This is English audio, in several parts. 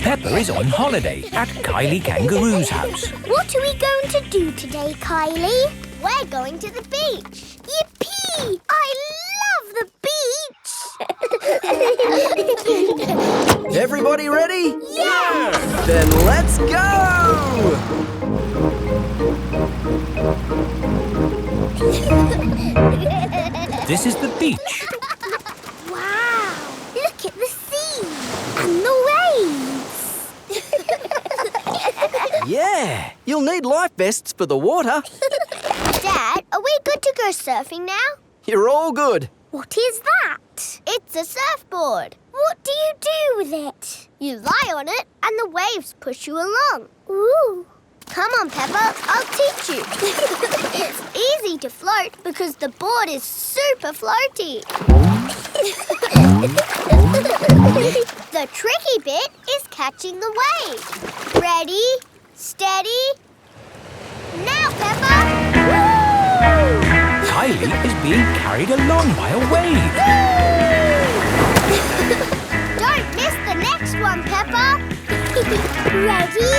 Peppa is on holiday at Kylie Kangaroo's house. What are we going to do today, Kylie? We're going to the beach. Yippee! I love the beach! Everybody ready? Yes! Then let's go! This is the beach. Wow! Look at the sea and the waves. Yeah, you'll need life vests for the water. Dad, are we good to go surfing now? You're all good. What is that? It's a surfboard. What do you do with it? You lie on it and the waves push you along. Ooh. Come on, Peppa, I'll teach you. It's easy to float because the board is super floaty. The tricky bit is catching the wave. Ready, steady, now, Peppa! Woo! Kylie is being carried along by a wave. Don't miss the next one, Peppa. Ready,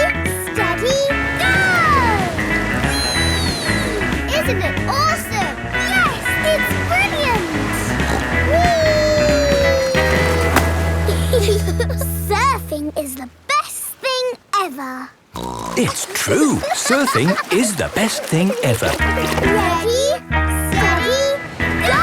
steady, go! Isn't it awesome? Yes, it's brilliant! Surfing is the best thing ever. It's true. Surfing is the best thing ever. Ready, steady, go!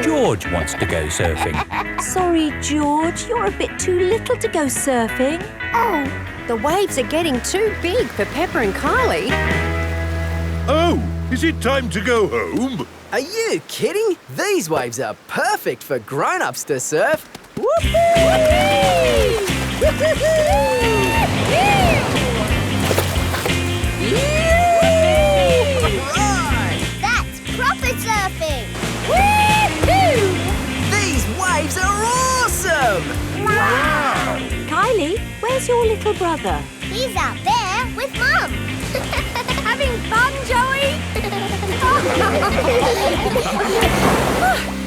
George wants to go surfing. Sorry, George, you're a bit too little to go surfing. Oh, the waves are getting too big for Peppa and Kylie. Oh, is it time to go home? Are you kidding? These waves are perfect for grown-ups to surf. That's proper surfing! These waves are awesome! Wow! Kylie, where's your little brother? He's out there with Mum. Having fun, Joey?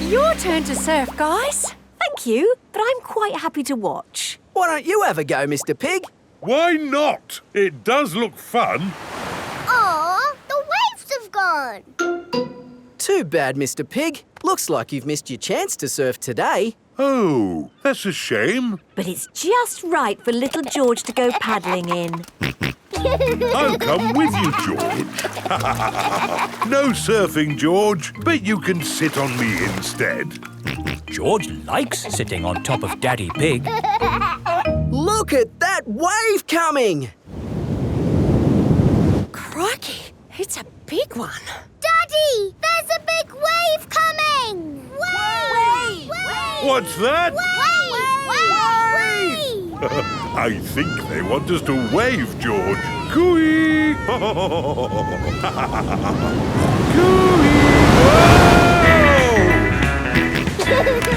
Your turn to surf, guys. Thank you, but I'm quite happy to watch. Why don't you have a go, Mr. Pig? Why not? It does look fun. Aw, the waves have gone. Too bad, Mr. Pig. Looks like you've missed your chance to surf today. Oh, that's a shame. But it's just right for little George to go paddling in. I'll come with you, George. No surfing, George, but you can sit on me instead. George likes sitting on top of Daddy Pig. Look at that wave coming! Crikey, it's a big one. Daddy, there's a big wave coming! Wave! What's that? Wave! I think they want us to wave, George. Cooey! Cooey!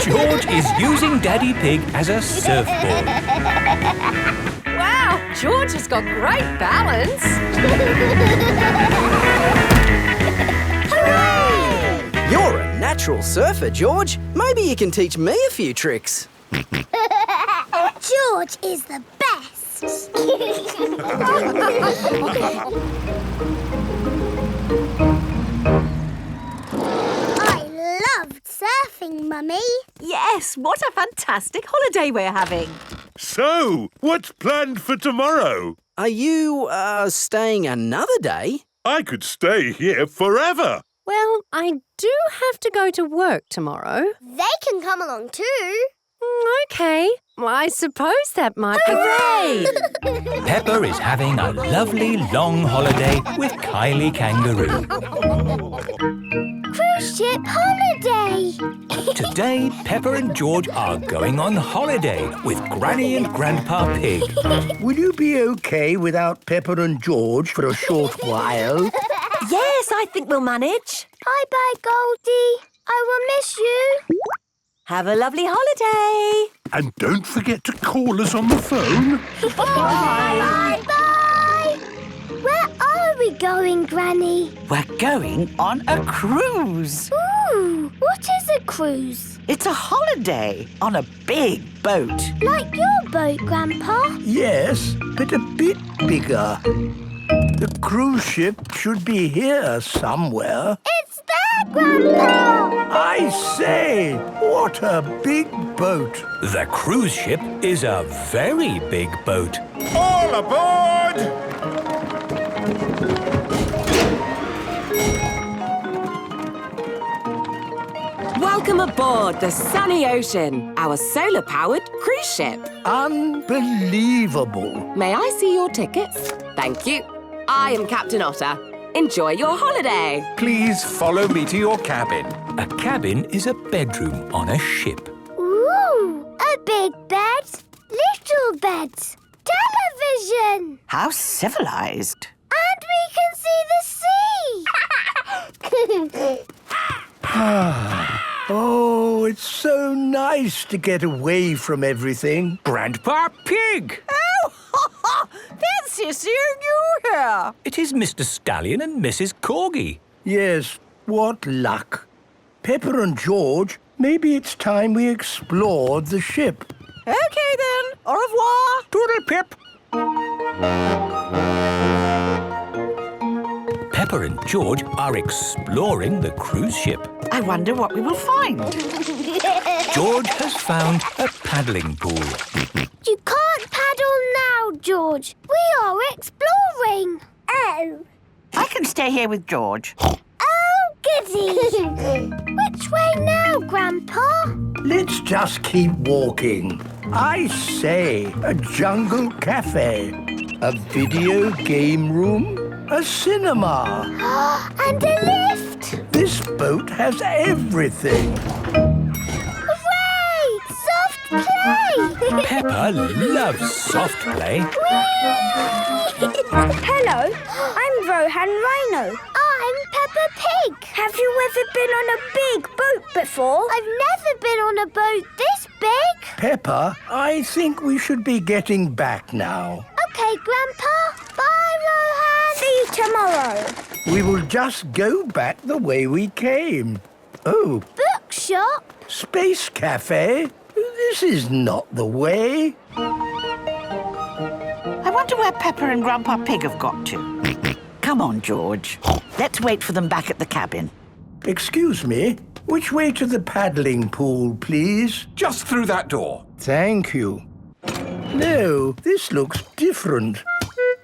George is using Daddy Pig as a surfboard. Wow, George has got great balance. Hooray! You're a natural surfer, George. Maybe you can teach me a few tricks. George is the best. I loved surfing, Mummy. Yes, what a fantastic holiday we're having. So, what's planned for tomorrow? Are you, staying another day? I could stay here forever. Well, I do have to go to work tomorrow. They can come along too. Okay, well, I suppose that might be... Hooray! Peppa is having a lovely long holiday with Kylie Kangaroo. Cruise ship holiday. Today, Peppa and George are going on holiday with Granny and Grandpa Pig. Will you be okay without Peppa and George for a short while? Yes, I think we'll manage. Bye-bye, Goldie. I will miss you. Have a lovely holiday. And don't forget to call us on the phone. Bye-bye. Where are we going, Granny? We're going on a cruise. Ooh, What is a cruise? It's a holiday on a big boat. Like your boat, Grandpa? Yes, but a bit bigger. The cruise ship should be here somewhere. It's there, Grandpa! I say, what a big boat. The cruise ship is a very big boat. All aboard! Welcome aboard the sunny ocean, our solar-powered cruise ship. Unbelievable. May I see your tickets? Thank you. I am Captain Otter. Enjoy your holiday. Please follow me to your cabin. A cabin is a bedroom on a ship. Ooh, a big bed, little beds, television. How civilized. And we can see the sea. Oh, it's so nice to get away from everything. Grandpa Pig! Fancy seeing you here. It is Mr. Stallion and Mrs. Corgi. Yes, what luck. Peppa and George, maybe it's time we explored the ship. Okay then. Au revoir. Toodle pip. Peppa and George are exploring the cruise ship. I wonder what we will find. George has found a paddling pool. You can't paddle now, George. We are exploring. Oh. I can stay here with George. Oh, goody. Which way now, Grandpa? Let's just keep walking. I say, a jungle cafe, a video game room, a cinema. And a lift. This boat has everything. Hooray! Soft play. Peppa loves soft play. Hello, I'm Rohan Rhino. I'm Peppa Pig. Have you ever been on a big boat before? I've never been on a boat this big. Peppa, I think we should be getting back now. Okay, Grandpa. Bye, Rohan. See you tomorrow. We will just go back the way we came. Oh, Bookshop? Space Cafe? This is not the way. I wonder where Peppa and Grandpa Pig have got to. Come on, George. Let's wait for them back at the cabin. Excuse me, which way to the paddling pool, please? Just through that door. Thank you. No, this looks different.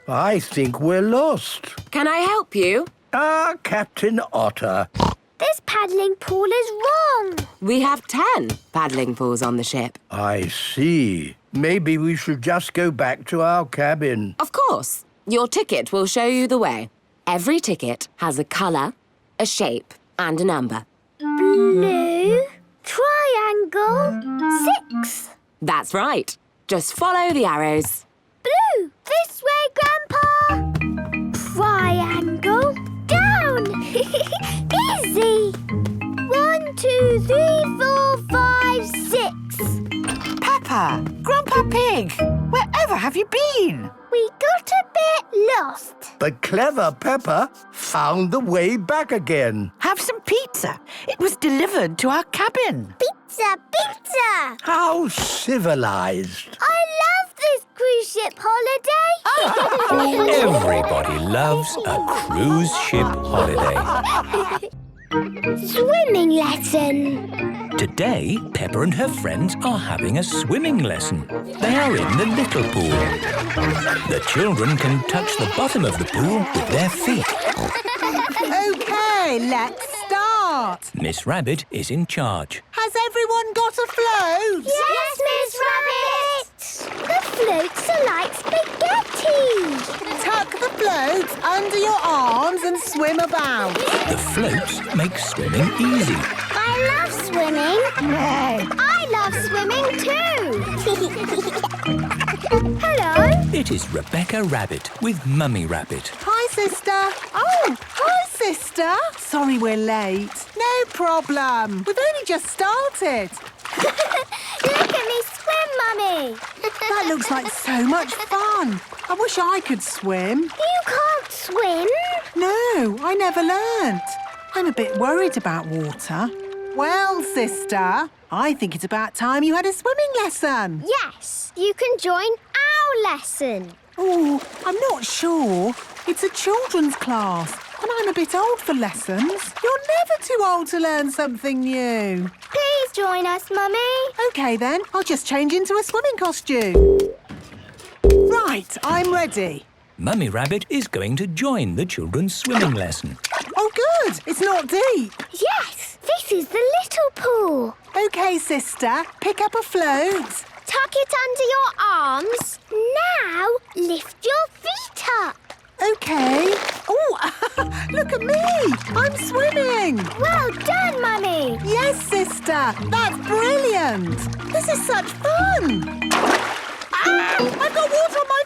I think we're lost. Can I help you? Captain Otter. This paddling pool is wrong. We have 10 paddling pools on the ship. I see. Maybe we should just go back to our cabin. Of course. Your ticket will show you the way. Every ticket has a colour, a shape and a number. Blue, triangle, 6. That's right. Just follow the arrows. Blue, this way, Grandpa. Triangle, down. Easy. 1, 2, 3, 4, 5, 6. Peppa, Grandpa Pig, wherever have you been? We got a bit lost. But clever Peppa found the way back again. Have some pizza. It was delivered to our cabin. Pizza, pizza. How civilized. I love this cruise ship holiday. Everybody loves a cruise ship holiday. Swimming lesson. Today, Peppa and her friends are having a swimming lesson. They are in the little pool. The children can touch the bottom of the pool with their feet. OK, let's start. Miss Rabbit is in charge. Has everyone got a float? Yes, Miss Rabbit. The floats are like spaghetti. Tuck the floats under your arms and swim about. The floats make swimming easy. I love swimming. I love swimming too. Hello. It is Rebecca Rabbit with Mummy Rabbit. Hi, sister. Oh, hi, sister. Sorry we're late. No problem. We've only just started. Look at me swim, Mummy. That looks like so much fun. I wish I could swim. You can't swim. No, I never learnt. I'm a bit worried about water. Well, sister, I think it's about time you had a swimming lesson. Yes, you can join our lesson. Oh, I'm not sure. It's a children's class, and I'm a bit old for lessons. You're never too old to learn something new. Please join us, Mummy. OK, then. I'll just change into a swimming costume. Right, I'm ready. Mummy Rabbit is going to join the children's swimming lesson. Oh, good. It's not deep. Yes, this is the little pool. OK, sister. Pick up a float. Tuck it under your arms. Now, lift your feet up. OK. Oh, look at me. I'm swimming. Well done, Mummy. Yes, sister. That's brilliant. This is such fun. Ah, I've got water on my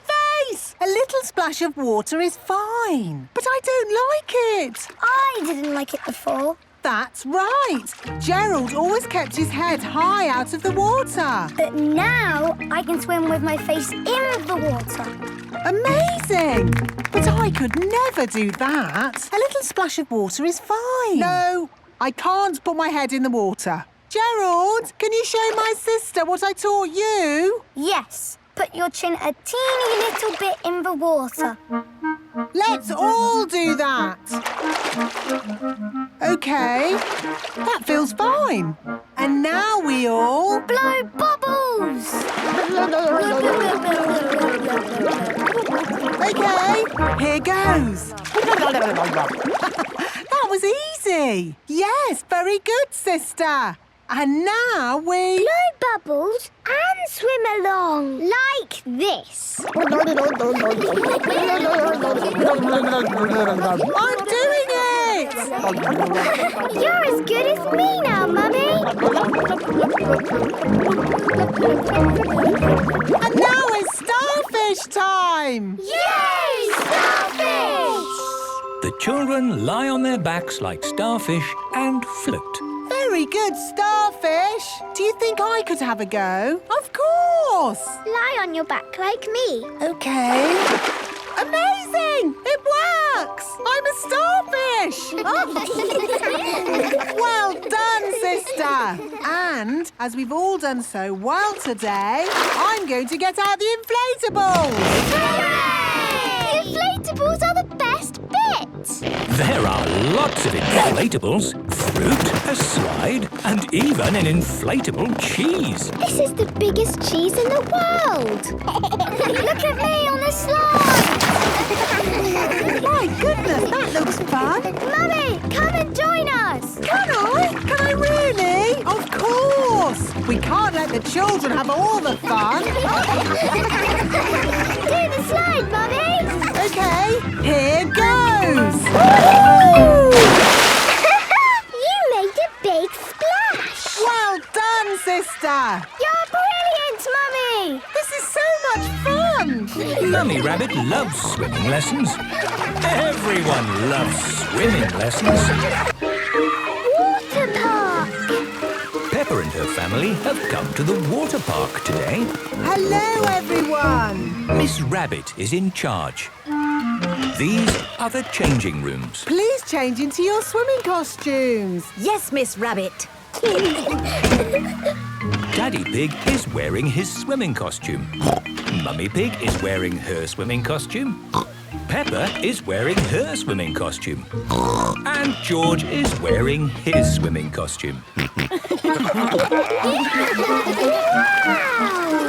face. A little splash of water is fine, but I don't like it. I didn't like it before. That's right. Gerald always kept his head high out of the water. But now I can swim with my face in the water. Amazing! But I could never do that. A little splash of water is fine. No, I can't put my head in the water. Gerald, can you show my sister what I taught you? Yes, put your chin a teeny little bit in the water. Let's all do that. OK, that feels fine. And now we all... Blow bubbles! OK, here goes. That was easy. Yes, very good, sister. And now we... Blow bubbles and swim along, like this. I'm doing it! You're as good as me now, Mummy. And now it's starfish time! Yay, starfish! The children lie on their backs like starfish and float. Very good, starfish. Do you think I could have a go? Of course. Lie on your back like me. OK. Amazing! It works! I'm a starfish! Well done, sister. And, as we've all done so well today, I'm going to get out the inflatables. Hooray! The inflatables are the best bit. There are lots of inflatables, fruit, a slide, and even an inflatable cheese. This is the biggest cheese in the world. Look at me on the slide. My goodness, that looks fun. Mummy, come and join us. Can I? Can I really? Of course. We can't let the children have all the fun. Do the slide, Mummy. OK, here goes. You made a big splash. Well done, sister. You're brilliant, Mummy. This is so much fun. Mummy Rabbit loves swimming lessons. Everyone loves swimming lessons. Water park. Peppa and her family have come to the water park today. Hello, everyone. Miss Rabbit is in charge. These are the changing rooms. Please change into your swimming costumes. Yes, Miss Rabbit. Daddy Pig is wearing his swimming costume. Mummy Pig is wearing her swimming costume. Peppa is wearing her swimming costume. And George is wearing his swimming costume.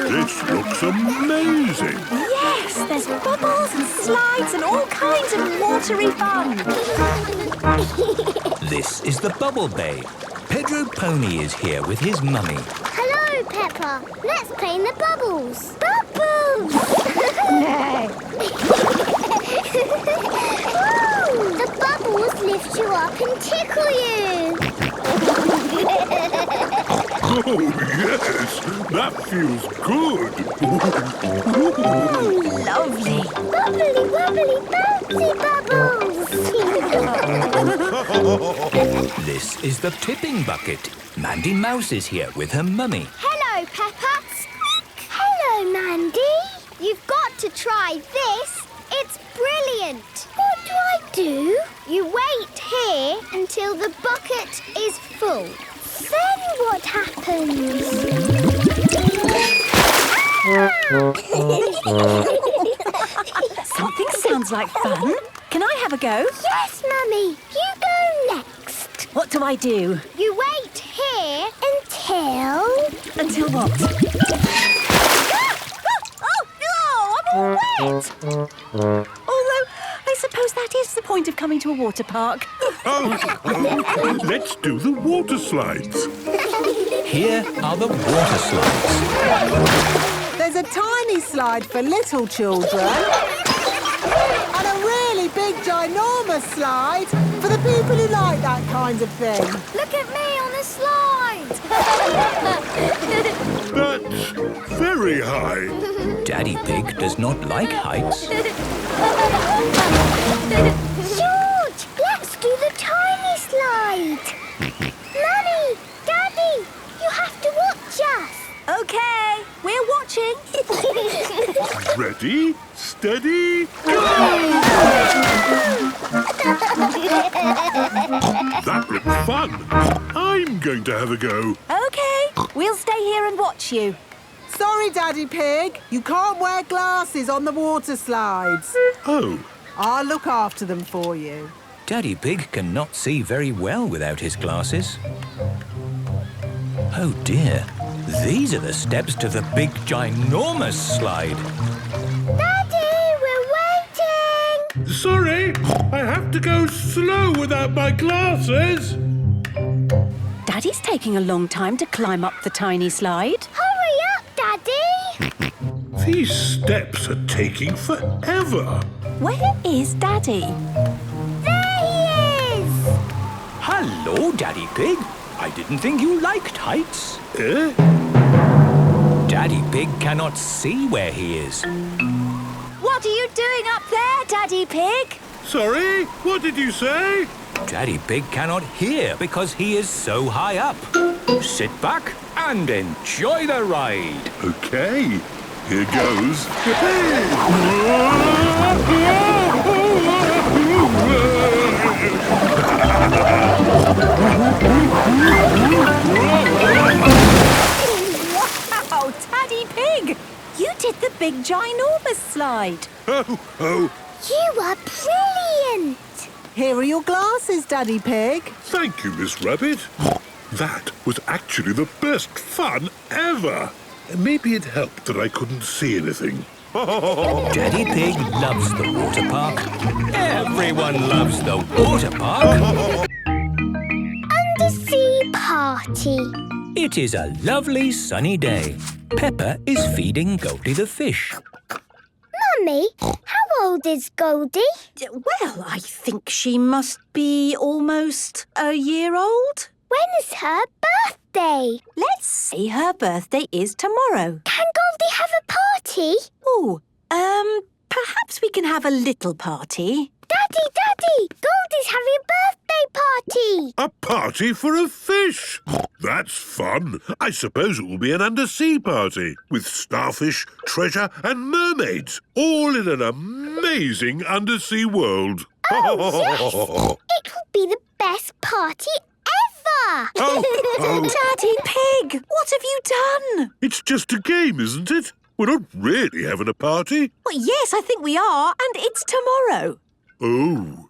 This looks amazing. Yes, there's bubbles and slides and all kinds of watery fun. This is the Bubble Bay. Pedro Pony is here with his mummy. Hello, Peppa. Let's play in the bubbles. Bubbles! Ooh, the bubbles lift you up and tickle you. Oh, yes, that feels good. Lovely. Bubbly, wobbly, bouncy bubbles. This is the tipping bucket. Mandy Mouse is here with her mummy. Hello, Peppa. Squeak. Hello, Mandy. You've got to try this. It's brilliant. What do? You wait here until the bucket is full. happens. Something sounds like fun. Can I have a go? Yes, Mummy. You go next. What do I do? You wait here until... Until what? Oh, no! I'm all wet! Although, I suppose that is the point of coming to a water park. Oh, let's do the water slides. Here are the water slides. There's a tiny slide for little children and a really big, ginormous slide for the people who like that kind of thing. Look at me on the slide. That's very high. Daddy Pig does not like heights. George, let's do the tiny slide. Mummy, Daddy, you have to watch us. OK, we're watching. Ready, steady, go! That looked fun. I'm going to have a go. OK, we'll stay here and watch you. Sorry, Daddy Pig. You can't wear glasses on the water slides. Oh, I'll look after them for you. Daddy Pig cannot see very well without his glasses. Oh dear, these are the steps to the big, ginormous slide. Daddy, we're waiting. sorry. I have to go slow without my glasses. Daddy's taking a long time to climb up the tiny slide. Hurry up, Daddy. These steps are taking forever. Where is Daddy? There he is. Hello, Daddy Pig. I didn't think you liked heights. Eh? Daddy Pig cannot see where he is. What are you doing up there, Daddy Pig? Sorry, what did you say? Daddy Pig cannot hear because he is so high up. Sit back and enjoy the ride. Okay, here goes. Wow, Daddy Pig! You did the big ginormous slide. Oh, You are brilliant. Here are your glasses, Daddy Pig. thank you, Miss Rabbit. That was actually the best fun ever. Maybe it helped that I couldn't see anything. Daddy Pig loves the water park. Everyone loves the water park. Undersea party. It is a lovely sunny day. Peppa is feeding Goldie the fish. Mummy, how old is Goldie? Well, I think she must be almost a year old. When is her birthday? Let's see, her birthday is tomorrow. Can Goldie have a party? Oh, perhaps we can have a little party. Daddy, Goldie's having a birthday party. A party for a fish. That's fun. I suppose it will be an undersea party with starfish, treasure and mermaids, all in an amazing undersea world. Oh, yes. It will be the best party ever. Daddy Pig, what have you done? It's just a game, isn't it? We're not really having a party. Well, yes, I think we are, and it's tomorrow. Oh,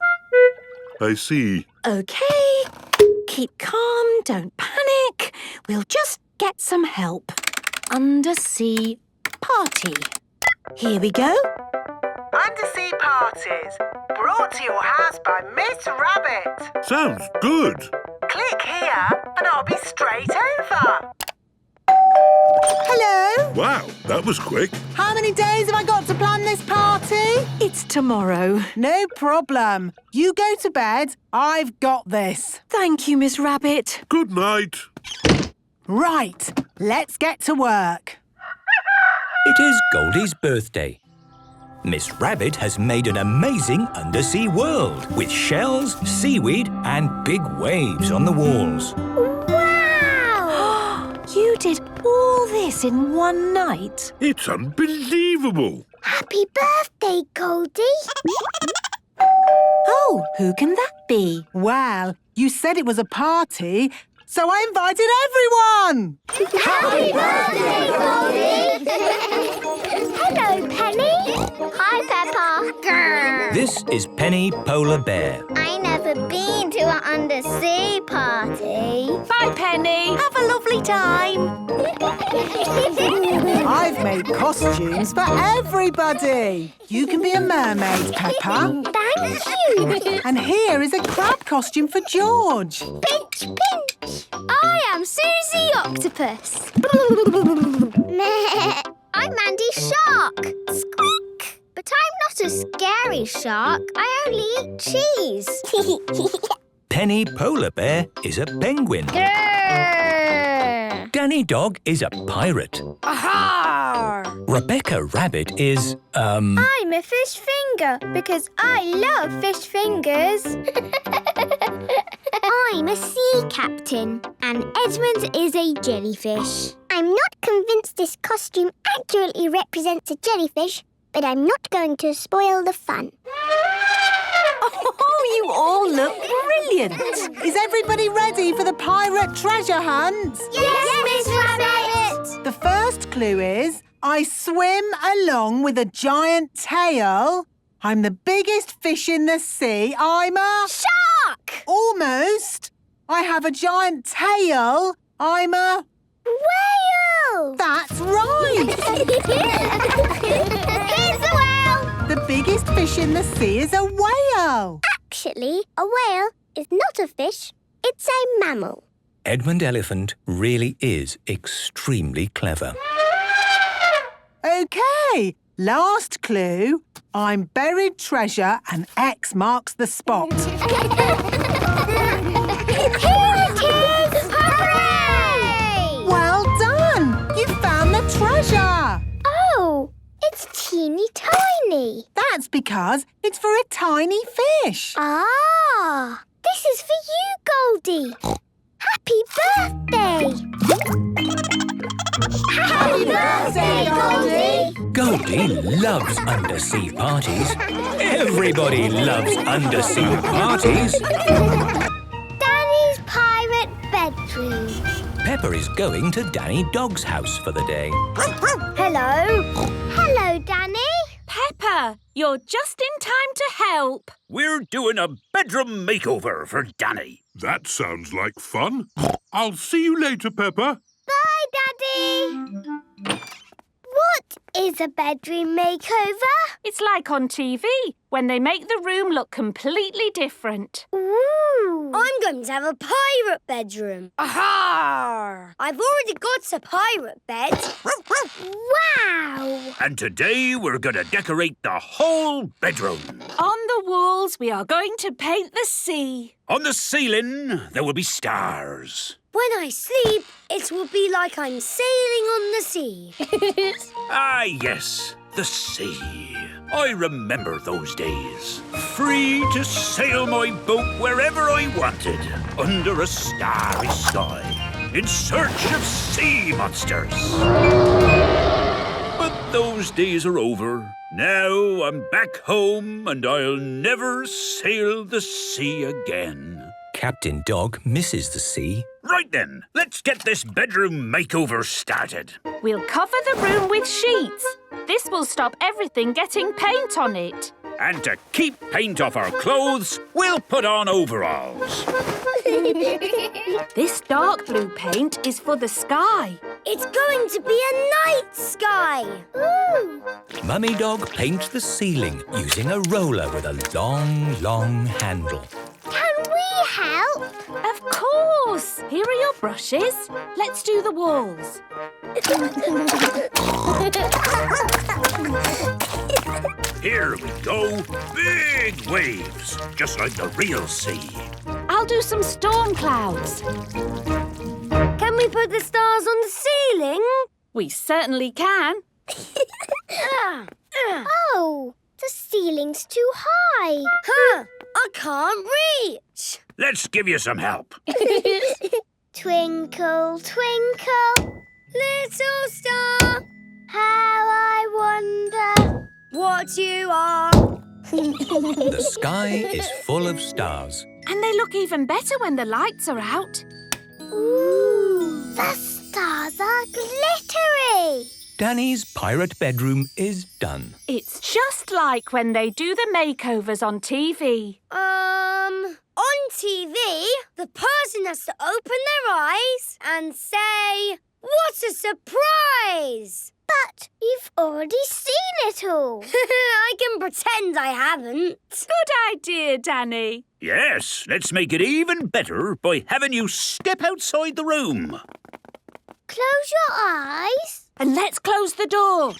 I see. OK, keep calm, don't panic. We'll just get some help. Undersea party. Here we go. Undersea parties, brought to your house by Miss Rabbit. Sounds good. Click here and I'll be straight over. Hello? Wow, that was quick. How many days have I got to plan this party? It's tomorrow. No problem. You go to bed. I've got this. Thank you, Miss Rabbit. Good night. Right, let's get to work. It is Goldie's birthday. Miss Rabbit has made an amazing undersea world with shells, seaweed and big waves on the walls. Wow. You did all this in one night? It's unbelievable. Happy birthday, Goldie. Oh, who can that be? Well, you said it was a party, So I invited everyone. Happy birthday, Goldie! Hello, Penny. Hi, Peppa. This is Penny Polar Bear. I never been to an undersea party. Bye, Penny. Have a lovely time. I've made costumes for everybody. You can be a mermaid, Peppa. Thank you. And here is a crab costume for George. Pinch, pinch. I am Susie Octopus. I'm Mandy Shark. Squeak. But I'm not a scary shark. I only eat cheese. Penny Polar Bear is a penguin. Grrr. Danny Dog is a pirate. Aha! Rebecca Rabbit is, I'm a fish finger because I love fish fingers. I'm a sea captain and Edmund is a jellyfish. I'm not convinced this costume accurately represents a jellyfish, but I'm not going to spoil the fun. Oh, you all look brilliant. Is everybody ready for the pirate treasure hunt? Yes, Miss Rabbit! The first clue is, I swim along with a giant tail. I'm the biggest fish in the sea. I'm a... Shark! Almost. I have a giant tail. I'm a... Whale! That's right. Here's the whale! The biggest fish in the sea is a whale. Actually, a whale is not a fish. It's a mammal. Edmund Elephant really is extremely clever. OK, last clue. I'm buried treasure and X marks the spot. Here it is! Hooray! Well done! You found the treasure! Oh, it's teeny tiny. That's because it's for a tiny fish. Ah, this is for you, Goldie. Happy birthday! Happy birthday, Goldie! Goldie loves undersea parties. Everybody loves undersea parties. Danny's pirate bedroom. Peppa is going to Danny Dog's house for the day. Hello. Hello, Danny. Peppa, you're just in time to help. We're doing a bedroom makeover for Danny. That sounds like fun. I'll see you later, Peppa. Bye, Daddy. What is a bedroom makeover? It's like on TV, when they make the room look completely different. Ooh. I'm going to have a pirate bedroom. Aha! I've already got a pirate bed. Wow! And today we're going to decorate the whole bedroom. On the walls, we are going to paint the sea. On the ceiling, there will be stars. When I sleep, it will be like I'm sailing on the sea. Ah, yes, the sea. I remember those days. Free to sail my boat wherever I wanted, under a starry sky, in search of sea monsters. But those days are over. Now I'm back home and I'll never sail the sea again. Captain Dog misses the sea. Right then, let's get this bedroom makeover started. We'll cover the room with sheets. This will stop everything getting paint on it. And to keep paint off our clothes, we'll put on overalls. This dark blue paint is for the sky. It's going to be a night sky. Ooh. Mummy Dog paints the ceiling using a roller with a long, long handle. Can we help? Of course! Here are your brushes. Let's do the walls. Here we go. Big waves, just like the real sea. I'll do some storm clouds. Can we put the stars on the ceiling? We certainly can. Oh, the ceiling's too high. Huh, I can't reach. Let's give you some help. Twinkle, twinkle, little star, how I wonder what you are. The sky is full of stars. And they look even better when the lights are out. Ooh, the stars are glittery. Danny's pirate bedroom is done. It's just like when they do the makeovers on TV. On TV, the person has to open their eyes and say, "What a surprise!" But you've already seen it all. I can pretend I haven't. Good idea, Danny. Yes, let's make it even better by having you step outside the room. Close your eyes. And let's close the door.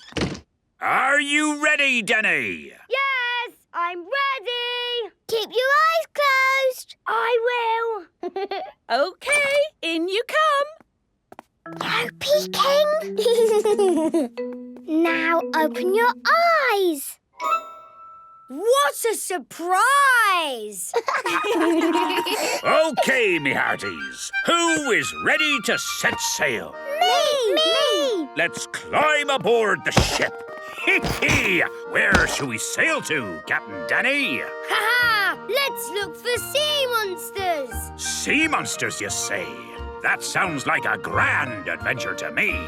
Are you ready, Danny? Yes, I'm ready. Keep your eyes closed. I will. OK, in you come. No peeking. Now open your eyes. What a surprise! OK, me hearties. Who is ready to set sail? Me! Let's climb aboard the ship. Where shall we sail to, Captain Danny? Ha-ha! Let's look for sea monsters. Sea monsters, you say? That sounds like a grand adventure to me.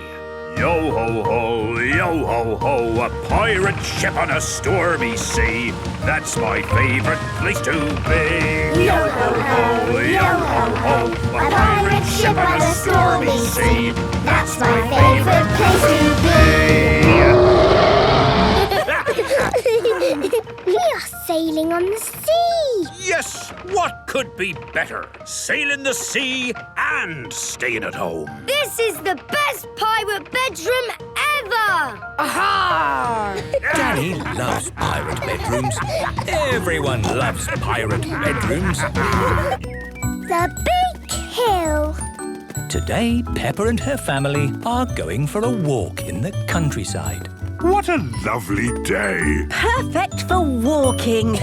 Yo-ho-ho, yo-ho-ho, a pirate ship on a stormy sea. That's my favourite place to be. Yo-ho-ho, yo-ho-ho, a pirate ship on a stormy sea. That's my favourite place to be. We are sailing on the sea. Yes, what could be better? Sailing the sea and staying at home. This is the best pirate bedroom ever. Aha! Danny loves pirate bedrooms. Everyone loves pirate bedrooms. The Big Hill. Today, Peppa and her family are going for a walk in the countryside. What a lovely day. Perfect for walking.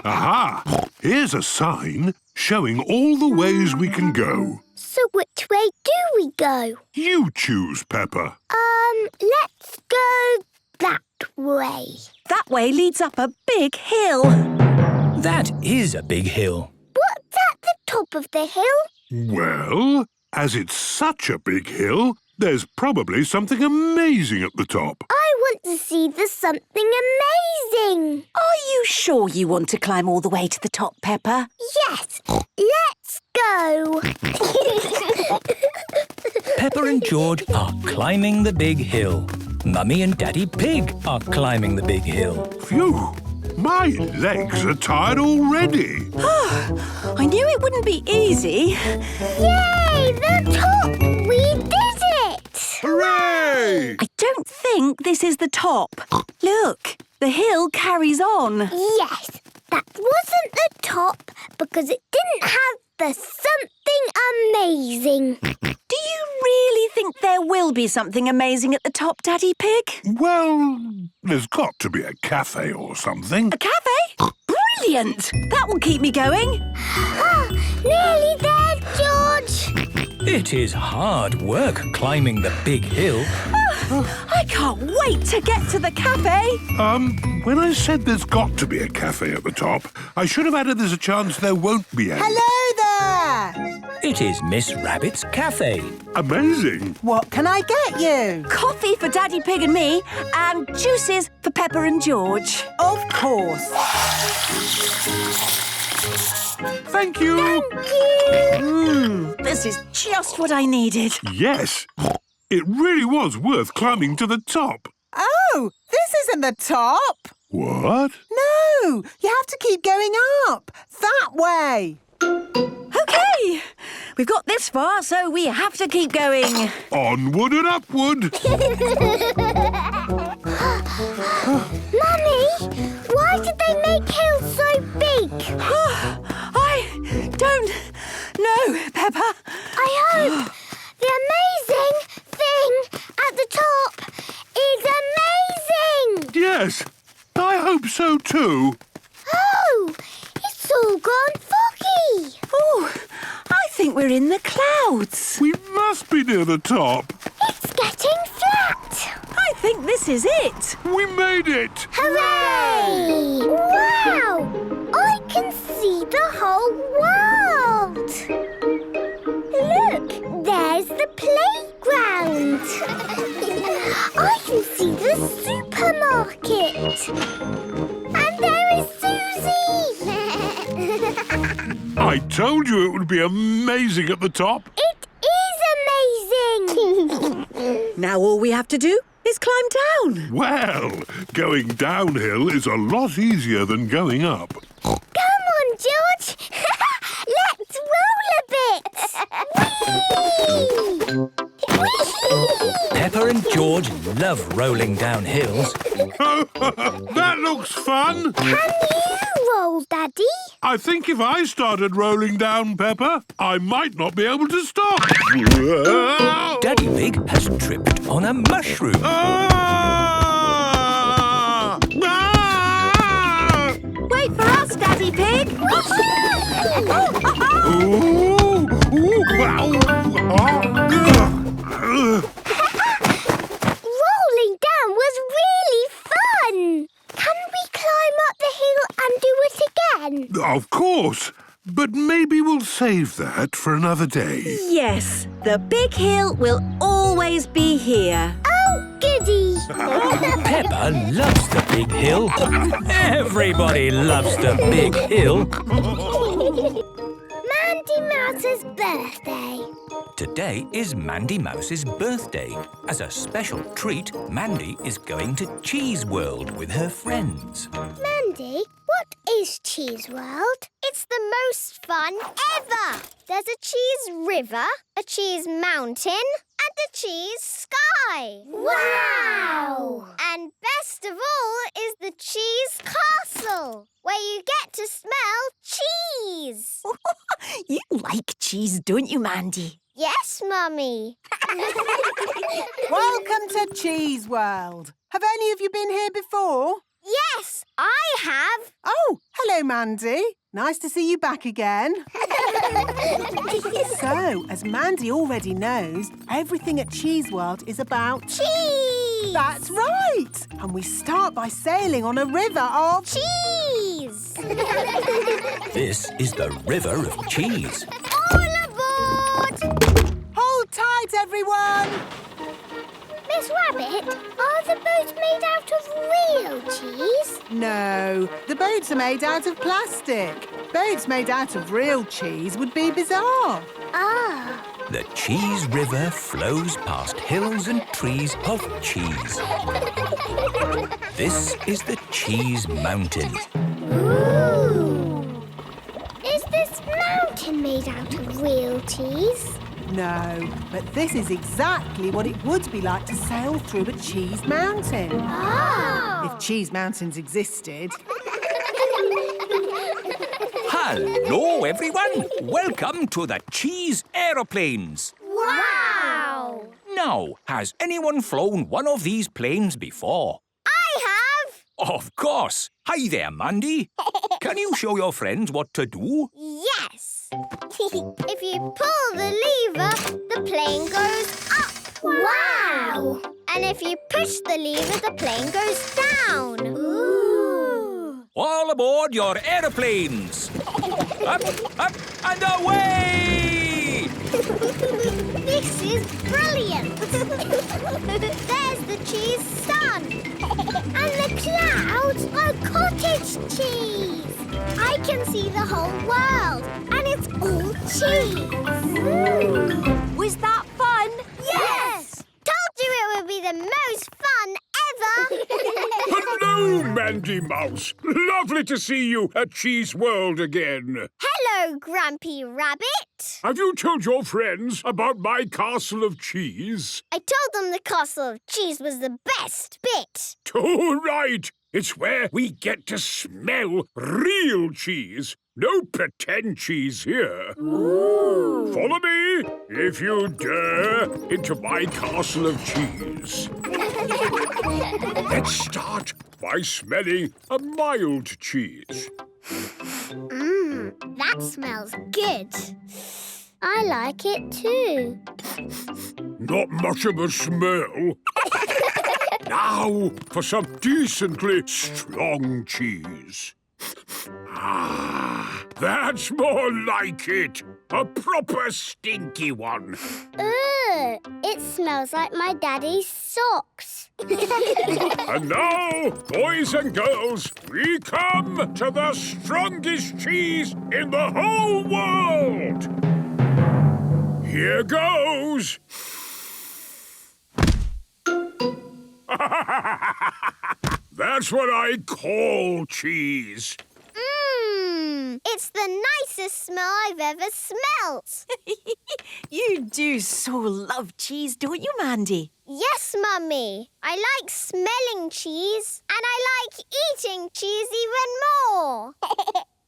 Aha! Here's a sign showing all the ways we can go. So which way do we go? You choose, Peppa. Let's go that way. That way leads up a big hill. That is a big hill. What's at the top of the hill? Well, as it's such a big hill, there's probably something amazing at the top. I want to see the something amazing. Are you sure you want to climb all the way to the top, Peppa? Yes, let's go. Peppa and George are climbing the big hill. Mummy and Daddy Pig are climbing the big hill. Phew! My legs are tired already. I knew it wouldn't be easy. Yay, the top! We did it! Hooray! I don't think this is the top. Look, the hill carries on. Yes, that wasn't the top because it didn't have the something amazing. Do you really think there will be something amazing at the top, Daddy Pig? Well, there's got to be a cafe or something. A cafe? Brilliant! That will keep me going. Nearly there, George. It is hard work climbing the big hill. I can't wait to get to the cafe. When I said there's got to be a cafe at the top, I should have added there's a chance there won't be any. Hello there! It is Miss Rabbit's cafe. Amazing. What can I get you? Coffee for Daddy Pig and me, and juices for Peppa and George. Of course. Thank you. This is just what I needed. Yes. It really was worth climbing to the top. Oh, this isn't the top. What? No, you have to keep going up. That way. OK, we've got this far, so we have to keep going. Onward and upward. Mummy, why did they make hills so big? I don't know, Peppa. I hope the amazing thing at the top is amazing. Yes, I hope so too. Oh, it's all gone foggy. Oh, I think we're in the clouds. We must be near the top. It's getting flat. I think this is it. We made it. Hooray! Wow! I can see the whole world. Puddles. And there is Susie! I told you it would be amazing at the top. It is amazing! Now all we have to do is climb down. Well, going downhill is a lot easier than going up. Come on, George! Let's roll a bit! Whee! Peppa and George love rolling down hills. That looks fun. Can you roll, Daddy? I think if I started rolling down, Peppa, I might not be able to stop. Daddy Pig has tripped on a mushroom. Ah! Ah! Wait for us, Daddy Pig. Ooh! Ooh! Wow! Rolling down was really fun! Can we climb up the hill and do it again? Of course, but maybe we'll save that for another day. Yes, the big hill will always be here. Oh, goody! Peppa loves the big hill. Everybody loves the big hill. Mandy Mouse's birthday. Today is Mandy Mouse's birthday. As a special treat, Mandy is going to Cheese World with her friends. Mandy, what is Cheese World? It's the most fun ever! There's a cheese river, a cheese mountain, and a cheese sky. Wow! And best of all is the cheese castle, where you get to smell cheese. You like cheese, don't you, Mandy? Yes, Mummy. Welcome to Cheese World. Have any of you been here before? Yes, I have. Oh, hello, Mandy. Nice to see you back again. So, as Mandy already knows, everything at Cheese World is about Cheese! That's right! And we start by sailing on a river of cheese! This is the River of Cheese. All aboard! Hold tight, everyone! Miss Rabbit, are the boats made out of real cheese? No, the boats are made out of plastic. Boats made out of real cheese would be bizarre. Ah. The Cheese River flows past hills and trees of cheese. This is the Cheese Mountain. Ooh. Is this mountain made out of real cheese? No, but this is exactly what it would be like to sail through a cheese mountain. Oh. If cheese mountains existed. Hello, everyone. Welcome to the Cheese Aeroplanes. Wow! Now, has anyone flown one of these planes before? I have! Of course. Hi there, Mandy. Can you show your friends what to do? Yes! If you pull the lever, the plane goes up. Wow! And if you push the lever, the plane goes down. Ooh! All aboard your aeroplanes. Up, up, and away! This is brilliant! There's the cheese sun. And the clouds are cottage cheese. I can see the whole world, and it's all cheese. Was that fun? Yes! Told you it would be the most fun ever! Hello, Mandy Mouse. Lovely to see you at Cheese World again. Hello, Grumpy Rabbit. Have you told your friends about my castle of cheese? I told them the castle of cheese was the best bit. Too right. It's where we get to smell real cheese. No pretend cheese here. Ooh. Follow me, if you dare, into my castle of cheese. Let's start by smelling a mild cheese. That smells good. I like it too. Not much of a smell. Now for some decently strong cheese. Ah, that's more like it. A proper stinky one. Ugh, it smells like my daddy's socks. And now, boys and girls, we come to the strongest cheese in the whole world. Here goes. That's what I call cheese. It's the nicest smell I've ever smelt. You do so love cheese, don't you, Mandy? Yes, Mummy. I like smelling cheese and I like eating cheese even more.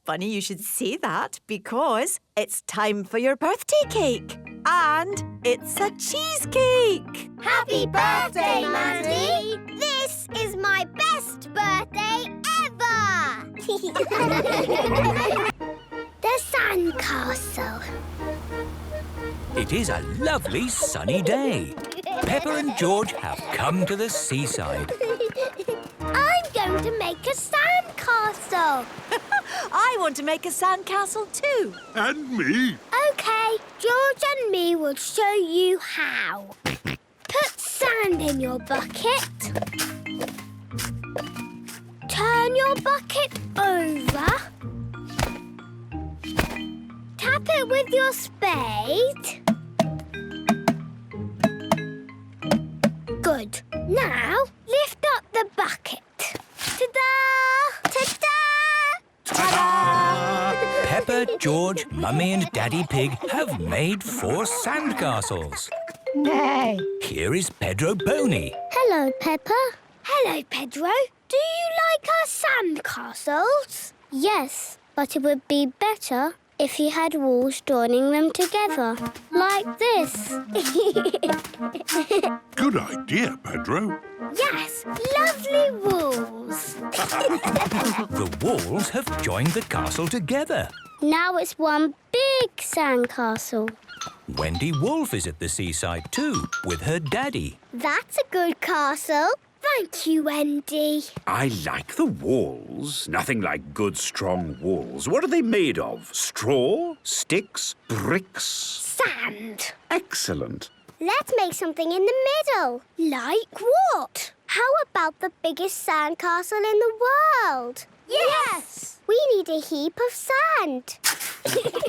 Funny you should say that because it's time for your birthday cake. And it's a cheesecake. Happy birthday, Mandy. This is my best birthday ever. The sandcastle. It is a lovely sunny day. Peppa and George have come to the seaside. I'm going to make a sandcastle. I want to make a sandcastle too. And me. OK, George and me will show you how. Put sand in your bucket. Turn your bucket over. Tap it with your spade. Good. Now, lift up the bucket. Ta-da! Ta-da! Ta-da! Peppa, George, Mummy and Daddy Pig have made 4 sandcastles. Nay. Here is Pedro Pony. Hello, Peppa. Hello, Pedro. Do you like our sandcastles? Yes, but it would be better if you had walls joining them together, like this. Good idea, Pedro. Yes, lovely walls. The walls have joined the castle together. Now it's one big sandcastle. Wendy Wolf is at the seaside too, with her daddy. That's a good castle. Thank you, Wendy. I like the walls. Nothing like good, strong walls. What are they made of? Straw? Sticks? Bricks? Sand. Excellent. Let's make something in the middle. Like what? How about the biggest sandcastle in the world? Yes! We need a heap of sand.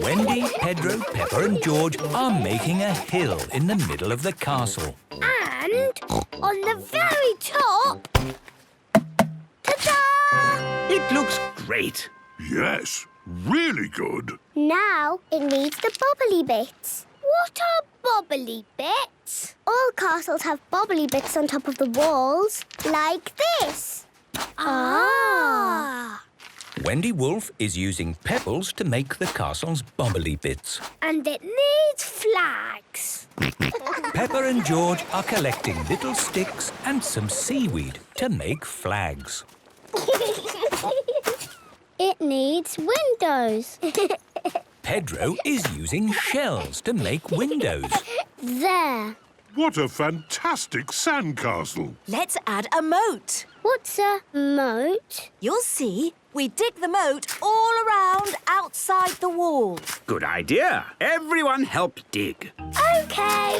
Wendy, Pedro, Peppa and George are making a hill in the middle of the castle. And on the very top... Ta-da! It looks great. Yes, really good. Now it needs the bobbly bits. What are bobbly bits? All castles have bobbly bits on top of the walls, like this. Ah! Wendy Wolf is using pebbles to make the castle's bobbly bits. And it needs flags. Peppa and George are collecting little sticks and some seaweed to make flags. It needs windows. Pedro is using shells to make windows. There. What a fantastic sandcastle. Let's add a moat. What's a moat? You'll see. We dig the moat all around outside the wall. Good idea. Everyone help dig. OK.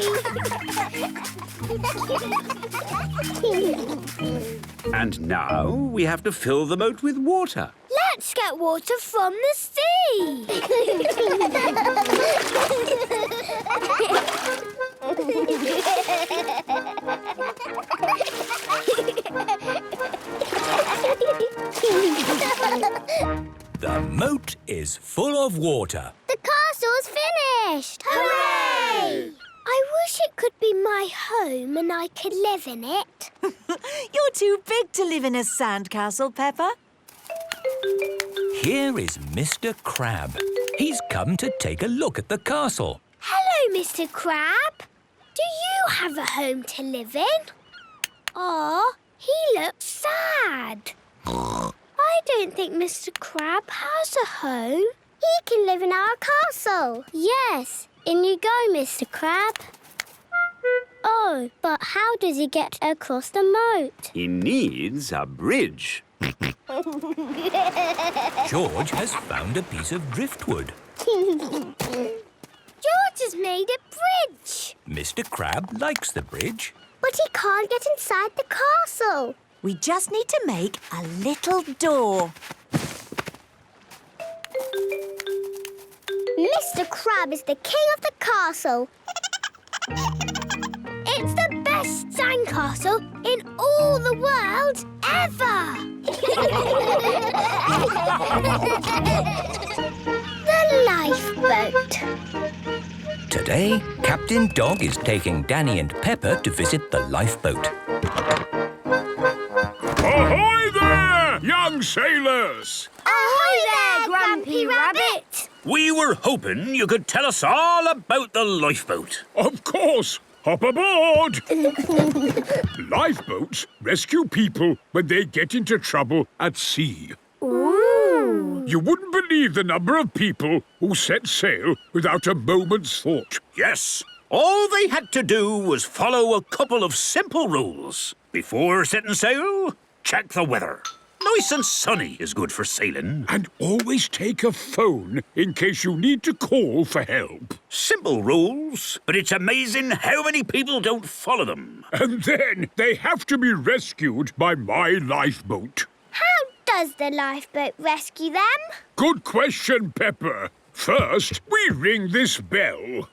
And now we have to fill the moat with water. Let's get water from the sea. The moat is full of water. The castle's finished! Hooray! I wish it could be my home and I could live in it. You're too big to live in a sandcastle, Peppa. Here is Mr. Crab. He's come to take a look at the castle. Hello, Mr. Crab. Do you have a home to live in? Aw, he looks sad. I don't think Mr. Crab has a home. He can live in our castle. Yes, in you go, Mr. Crab. Oh, but how does he get across the moat? He needs a bridge. George has found a piece of driftwood. George has made a bridge. Mr. Crab likes the bridge. But he can't get inside the castle. We just need to make a little door. Mr. Crab is the king of the castle. It's the best sandcastle in all the world ever. The Lifeboat. Today, Captain Dog is taking Danny and Peppa to visit the lifeboat. Ahoy there, young sailors! Ahoy there, Grumpy Rabbit. We were hoping you could tell us all about the lifeboat. Of course. Hop aboard! Lifeboats rescue people when they get into trouble at sea. Ooh. You wouldn't believe the number of people who set sail without a moment's thought. Yes. All they had to do was follow a couple of simple rules. Before setting sail, check the weather. Nice and sunny is good for sailing. And always take a phone in case you need to call for help. Simple rules, but it's amazing how many people don't follow them. And then they have to be rescued by my lifeboat. How does the lifeboat rescue them? Good question, Peppa. First, we ring this bell.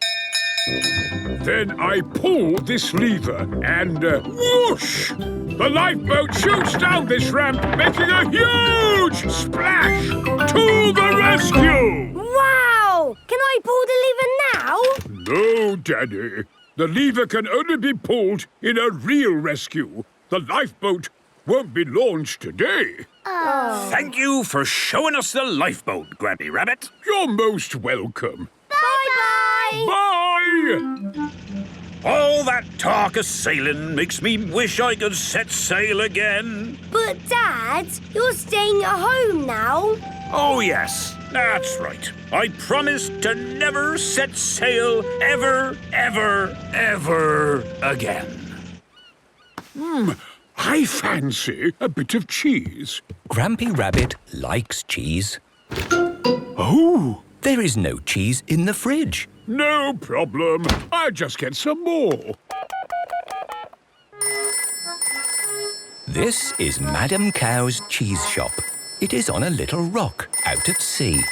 Then I pull this lever and whoosh! The lifeboat shoots down this ramp, making a huge splash! To the rescue! Wow! Can I pull the lever now? No, Daddy. The lever can only be pulled in a real rescue. The lifeboat won't be launched today. Oh. Thank you for showing us the lifeboat, Grampy Rabbit. You're most welcome. Bye-bye! Bye! All that talk of sailing makes me wish I could set sail again. But, Dad, you're staying at home now. Oh, yes, that's right. I promise to never set sail ever, ever, ever again. I fancy a bit of cheese. Grampy Rabbit likes cheese. Oh! There is no cheese in the fridge. No problem. I'll just get some more. This is Madam Cow's cheese shop. It is on a little rock out at sea.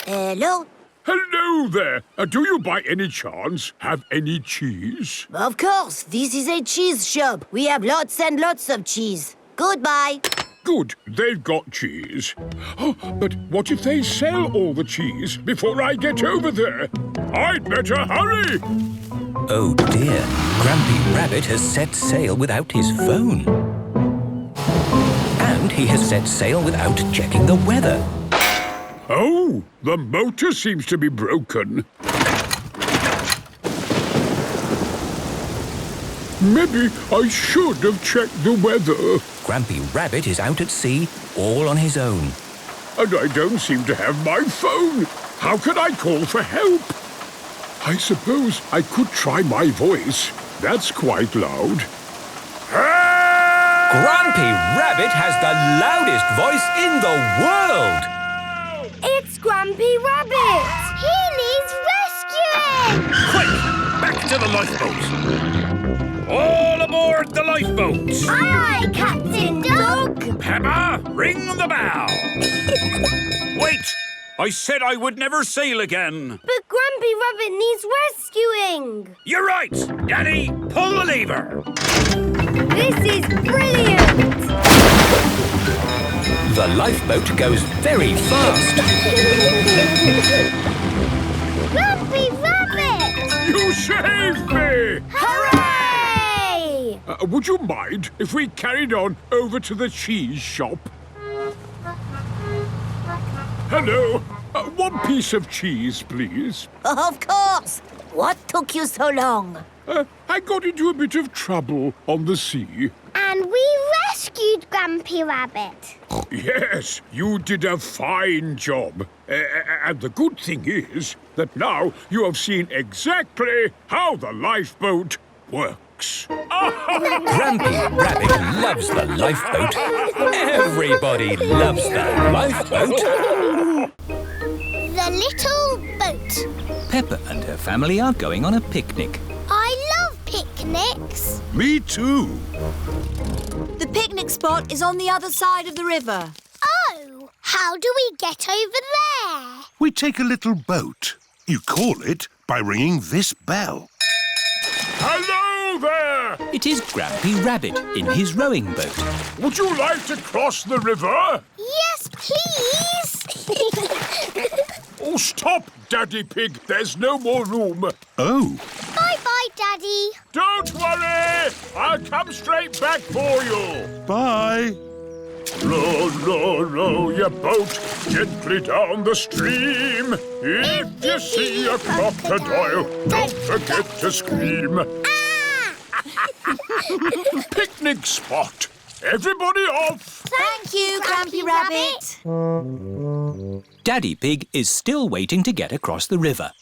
Hello? Hello there. Do you by any chance have any cheese? Of course. This is a cheese shop. We have lots and lots of cheese. Goodbye. Good, they've got cheese. Oh, but what if they sell all the cheese before I get over there? I'd better hurry! Oh dear, Grampy Rabbit has set sail without his phone. And he has set sail without checking the weather. Oh, the motor seems to be broken. Maybe I should have checked the weather. Grampy Rabbit is out at sea, all on his own. And I don't seem to have my phone. How can I call for help? I suppose I could try my voice. That's quite loud. Grampy Rabbit has the loudest voice in the world! It's Grampy Rabbit! He needs rescuing! Quick! Back to the lifeboat! All aboard the lifeboat! Aye, Captain Dog! Peppa, ring the bell! Wait! I said I would never sail again. But Grampy Rabbit needs rescuing! You're right! Danny, pull the lever! This is brilliant! The lifeboat goes very fast. Grampy Rabbit! You saved me! Hooray! Would you mind if we carried on over to the cheese shop? Hello. One piece of cheese, please. Of course! What took you so long? I got into a bit of trouble on the sea. And we rescued Grampy Rabbit. Yes, you did a fine job. And the good thing is that now you have seen exactly how the lifeboat works. ducks. Grampy Rabbit loves the lifeboat. Everybody loves the lifeboat. The little boat. Peppa and her family are going on a picnic. I love picnics. Me too. The picnic spot is on the other side of the river. Oh, how do we get over there? We take a little boat. You call it by ringing this bell. Hello there! It is Grampy Rabbit in his rowing boat. Would you like to cross the river? Yes, please. Oh, stop, Daddy Pig. There's no more room. Oh. Bye-bye, Daddy. Don't worry. I'll come straight back for you. Bye. Row, row, row your boat gently down the stream. If you see a crocodile, don't forget to scream. Picnic spot. Everybody off. Thank you, Grampy Rabbit. Daddy Pig is still waiting to get across the river.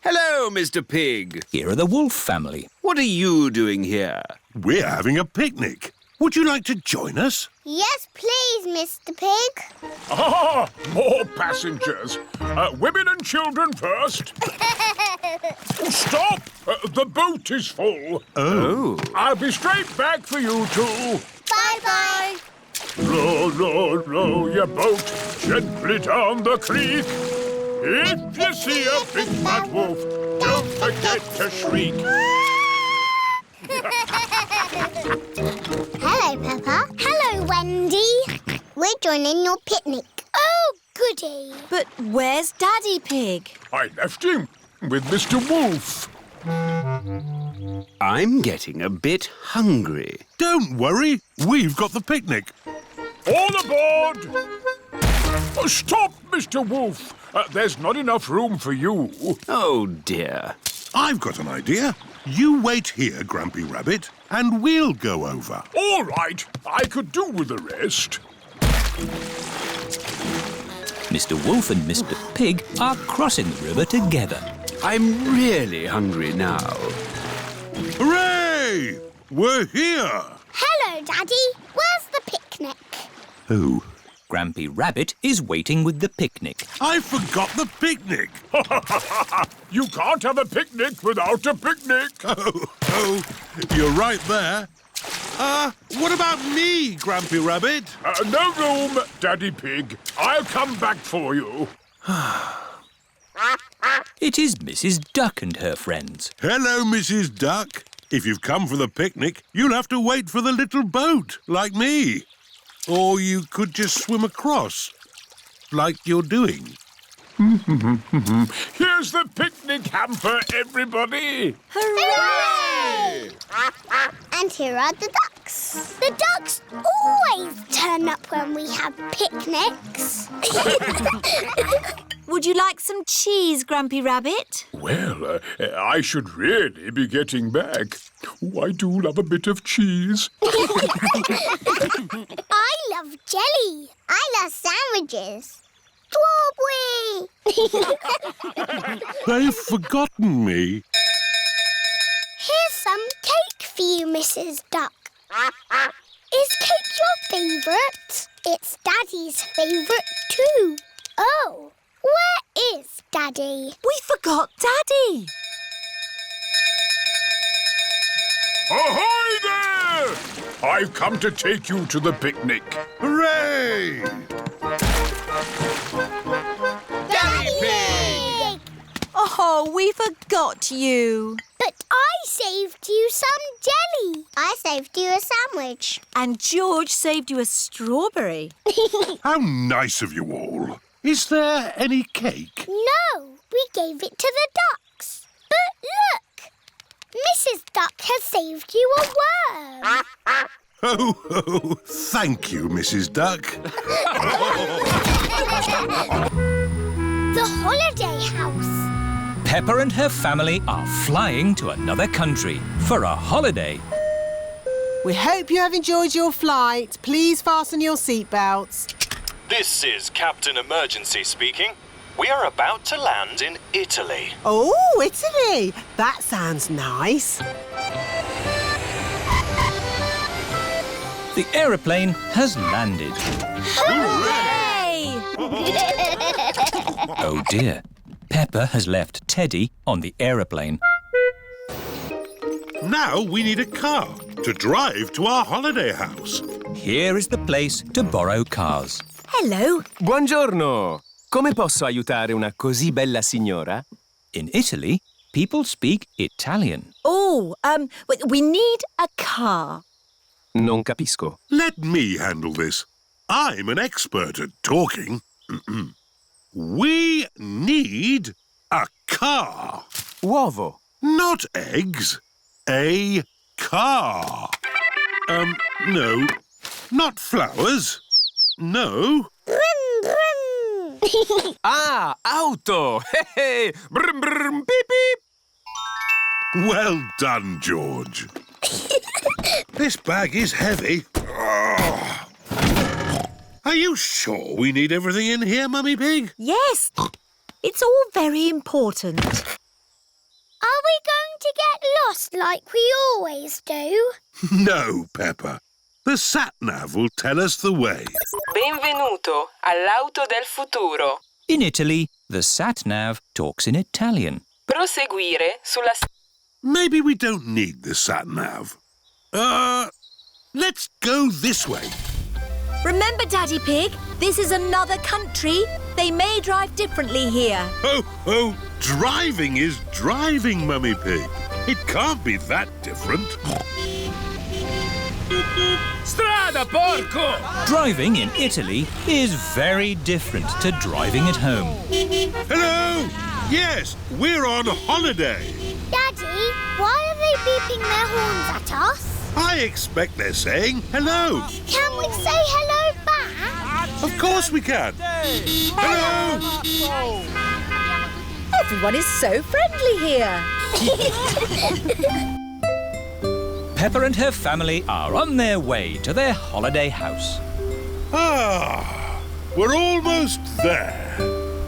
Hello, Mr. Pig. Here are the Wolf family. What are you doing here? We're having a picnic. Would you like to join us? Yes, please, Mr. Pig. Ah, more passengers. Women and children first. Oh, stop! The boat is full. Oh. I'll be straight back for you two. Bye-bye. Row, row, row your boat gently down the creek. If you see a big fat wolf, don't forget to shriek. Hello, Peppa. Hello, Wendy. We're joining your picnic. Oh, goody. But where's Daddy Pig? I left him with Mr. Wolf. I'm getting a bit hungry. Don't worry. We've got the picnic. All aboard! Oh, stop, Mr. Wolf. There's not enough room for you. Oh, dear. I've got an idea. You wait here, Grampy Rabbit, and we'll go over. All right. I could do with the rest. Mr. Wolf and Mr. Pig are crossing the river together. I'm really hungry now. Hooray! We're here! Hello, Daddy. Where's the picnic? Oh. Grampy Rabbit is waiting with the picnic. I forgot the picnic. You can't have a picnic without a picnic. Oh, you're right there. What about me, Grampy Rabbit? No room, Daddy Pig. I'll come back for you. It is Mrs. Duck and her friends. Hello, Mrs. Duck. If you've come for the picnic, you'll have to wait for the little boat, like me. Or you could just swim across, like you're doing. Here's the picnic hamper, everybody. Hooray! And here are the ducks. The ducks always turn up when we have picnics. Would you like some cheese, Grampy Rabbit? Well, I should really be getting back. Oh, I do love a bit of cheese. I love jelly. I love sandwiches. Strawberry! They've forgotten me. Here's some cake for you, Mrs. Duck. Is cake your favourite? It's Daddy's favourite too. Oh, where is Daddy? We forgot Daddy. Ahoy there! I've come to take you to the picnic. Hooray! Daddy Pig! Oh, we forgot you. But I saved you some jelly. I saved you a sandwich. And George saved you a strawberry. How nice of you all. Is there any cake? No, we gave it to the ducks. But look, Mrs. Duck has saved you a worm. Oh, thank you, Mrs. Duck. The holiday house. Peppa and her family are flying to another country for a holiday. We hope you have enjoyed your flight. Please fasten your seatbelts. This is Captain Emergency speaking. We are about to land in Italy. Oh, Italy! That sounds nice. The aeroplane has landed. Hooray! Oh dear. Peppa has left Teddy on the aeroplane. Now we need a car to drive to our holiday house. Here is the place to borrow cars. Hello. Buongiorno. Come posso aiutare una così bella signora? In Italy, people speak Italian. Oh, we need a car. Non capisco. Let me handle this. I'm an expert at talking. We need a car. Uovo. Not eggs. A car. No. Not flowers. No. Brum, brum. Ah, auto. Hey, brum, brum, beep, beep. Well done, George. This bag is heavy. Oh. Are you sure we need everything in here, Mummy Pig? Yes. It's all very important. Are we going to get lost like we always do? No, Peppa. The sat-nav will tell us the way. Benvenuto all'auto del futuro. In Italy, the sat-nav talks in Italian. Proseguire sulla... Maybe we don't need the sat-nav. Let's go this way. Remember, Daddy Pig, this is another country. They may drive differently here. Oh, driving is driving, Mummy Pig. It can't be that different. Strada, porco! Driving in Italy is very different to driving at home. Hello! Yes, we're on holiday. Daddy, why are they beeping their horns at us? I expect they're saying hello. Can we say hello back? Of course we can. Hello! Everyone is so friendly here. Peppa and her family are on their way to their holiday house. We're almost there.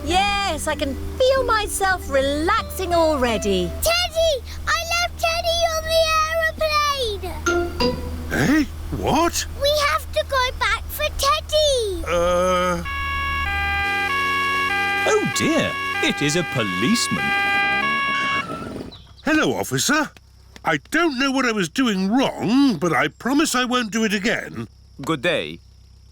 Yes, I can feel myself relaxing already. Teddy! I left Teddy on the aeroplane! Eh? What? We have to go back for Teddy! Oh dear, it is a policeman. Hello, officer. I don't know what I was doing wrong, but I promise I won't do it again. Good day.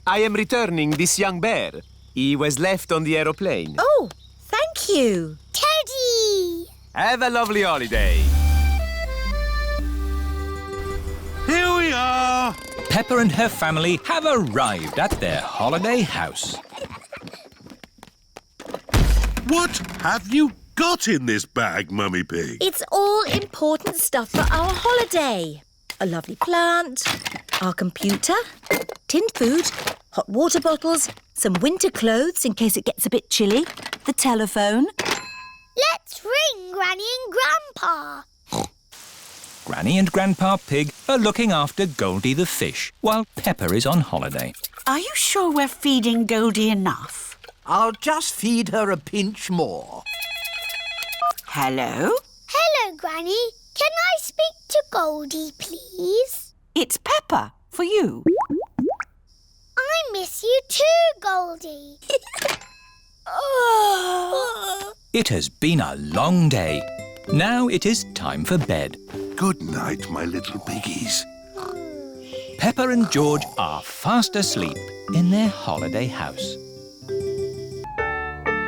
I am returning this young bear. He was left on the aeroplane. Oh, thank you. Teddy! Have a lovely holiday. Here we are. Peppa and her family have arrived at their holiday house. What have you got in this bag, Mummy Pig? It's all important stuff for our holiday. A lovely plant, our computer, tinned food, hot water bottles, some winter clothes in case it gets a bit chilly, the telephone. Let's ring Granny and Grandpa. Granny and Grandpa Pig are looking after Goldie the fish while Peppa is on holiday. Are you sure we're feeding Goldie enough? I'll just feed her a pinch more. Hello? Hello, Granny. Can I speak to Goldie, please? It's Peppa, for you. I miss you too, Goldie. It has been a long day. Now it is time for bed. Good night, my little piggies. Peppa and George are fast asleep in their holiday house.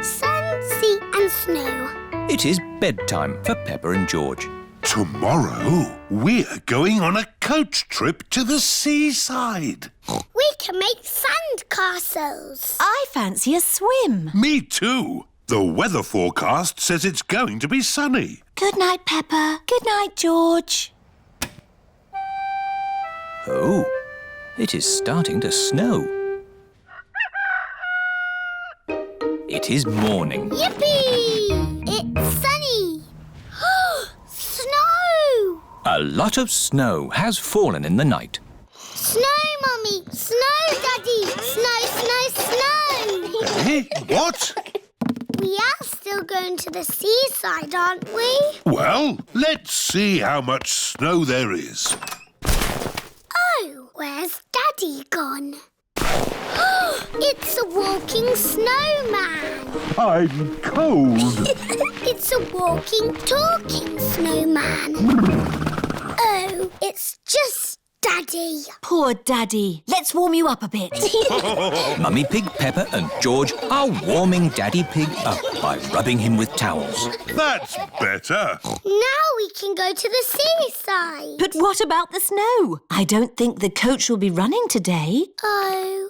Sun, sea and snow. It is bedtime for Peppa and George. Tomorrow, we're going on a coach trip to the seaside. We can make sand castles. I fancy a swim. Me too. The weather forecast says it's going to be sunny. Good night, Peppa. Good night, George. Oh, it is starting to snow. It is morning. Yippee! It's sunny. Snow! A lot of snow has fallen in the night. Snow, Mummy! Snow, Daddy! Snow, snow, snow! Eh? What? We are still going to the seaside, aren't we? Well, let's see how much snow there is. Oh, where's Daddy? Daddy gone? It's a walking snowman. I'm cold. It's a walking, talking snowman. Oh, it's just Daddy. Poor Daddy. Let's warm you up a bit. Mummy Pig, Peppa and George are warming Daddy Pig up by rubbing him with towels. That's better. Now we can go to the seaside. But what about the snow? I don't think the coach will be running today. Oh.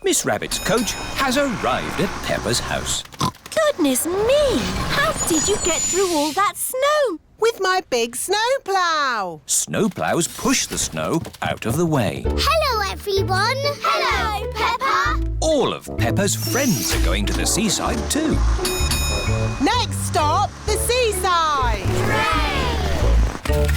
Miss Rabbit's coach has arrived at Peppa's house. Goodness me! How did you get through all that snow? With my big snowplow. Snowplows push the snow out of the way. Hello, everyone. Hello, Peppa. All of Peppa's friends are going to the seaside too. Next stop, the seaside. Hooray!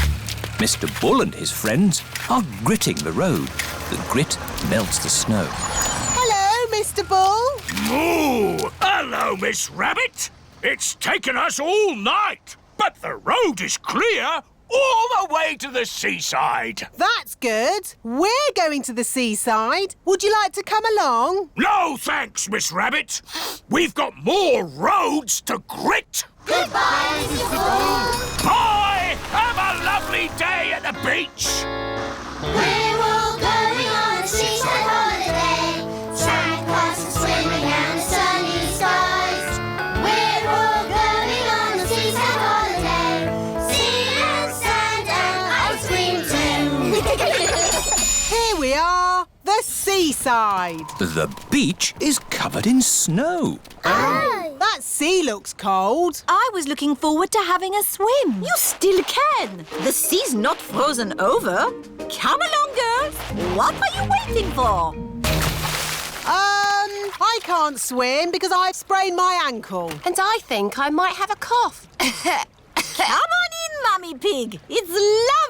Mr. Bull and his friends are gritting the road. The grit melts the snow. Hello, Mr. Bull. Moo! Hello, Miss Rabbit. It's taken us all night, but the road is clear all the way to the seaside. That's good. We're going to the seaside. Would you like to come along? No, thanks, Miss Rabbit. We've got more roads to grit. Goodbye, Mr. Bull. Bye! Have a lovely day at the beach. We're all going on a seaside holiday. Sandcastles swimming and the sunny skies. We're all going on a seaside holiday. Sea and sand and ice cream too. Here we are, the seaside. The beach is covered in snow. Oh. That sea looks cold. I was looking forward to having a swim. You still can. The sea's not frozen over. Come along, girls. What are you waiting for? I can't swim because I've sprained my ankle. And I think I might have a cough. Come on in, Mummy Pig. It's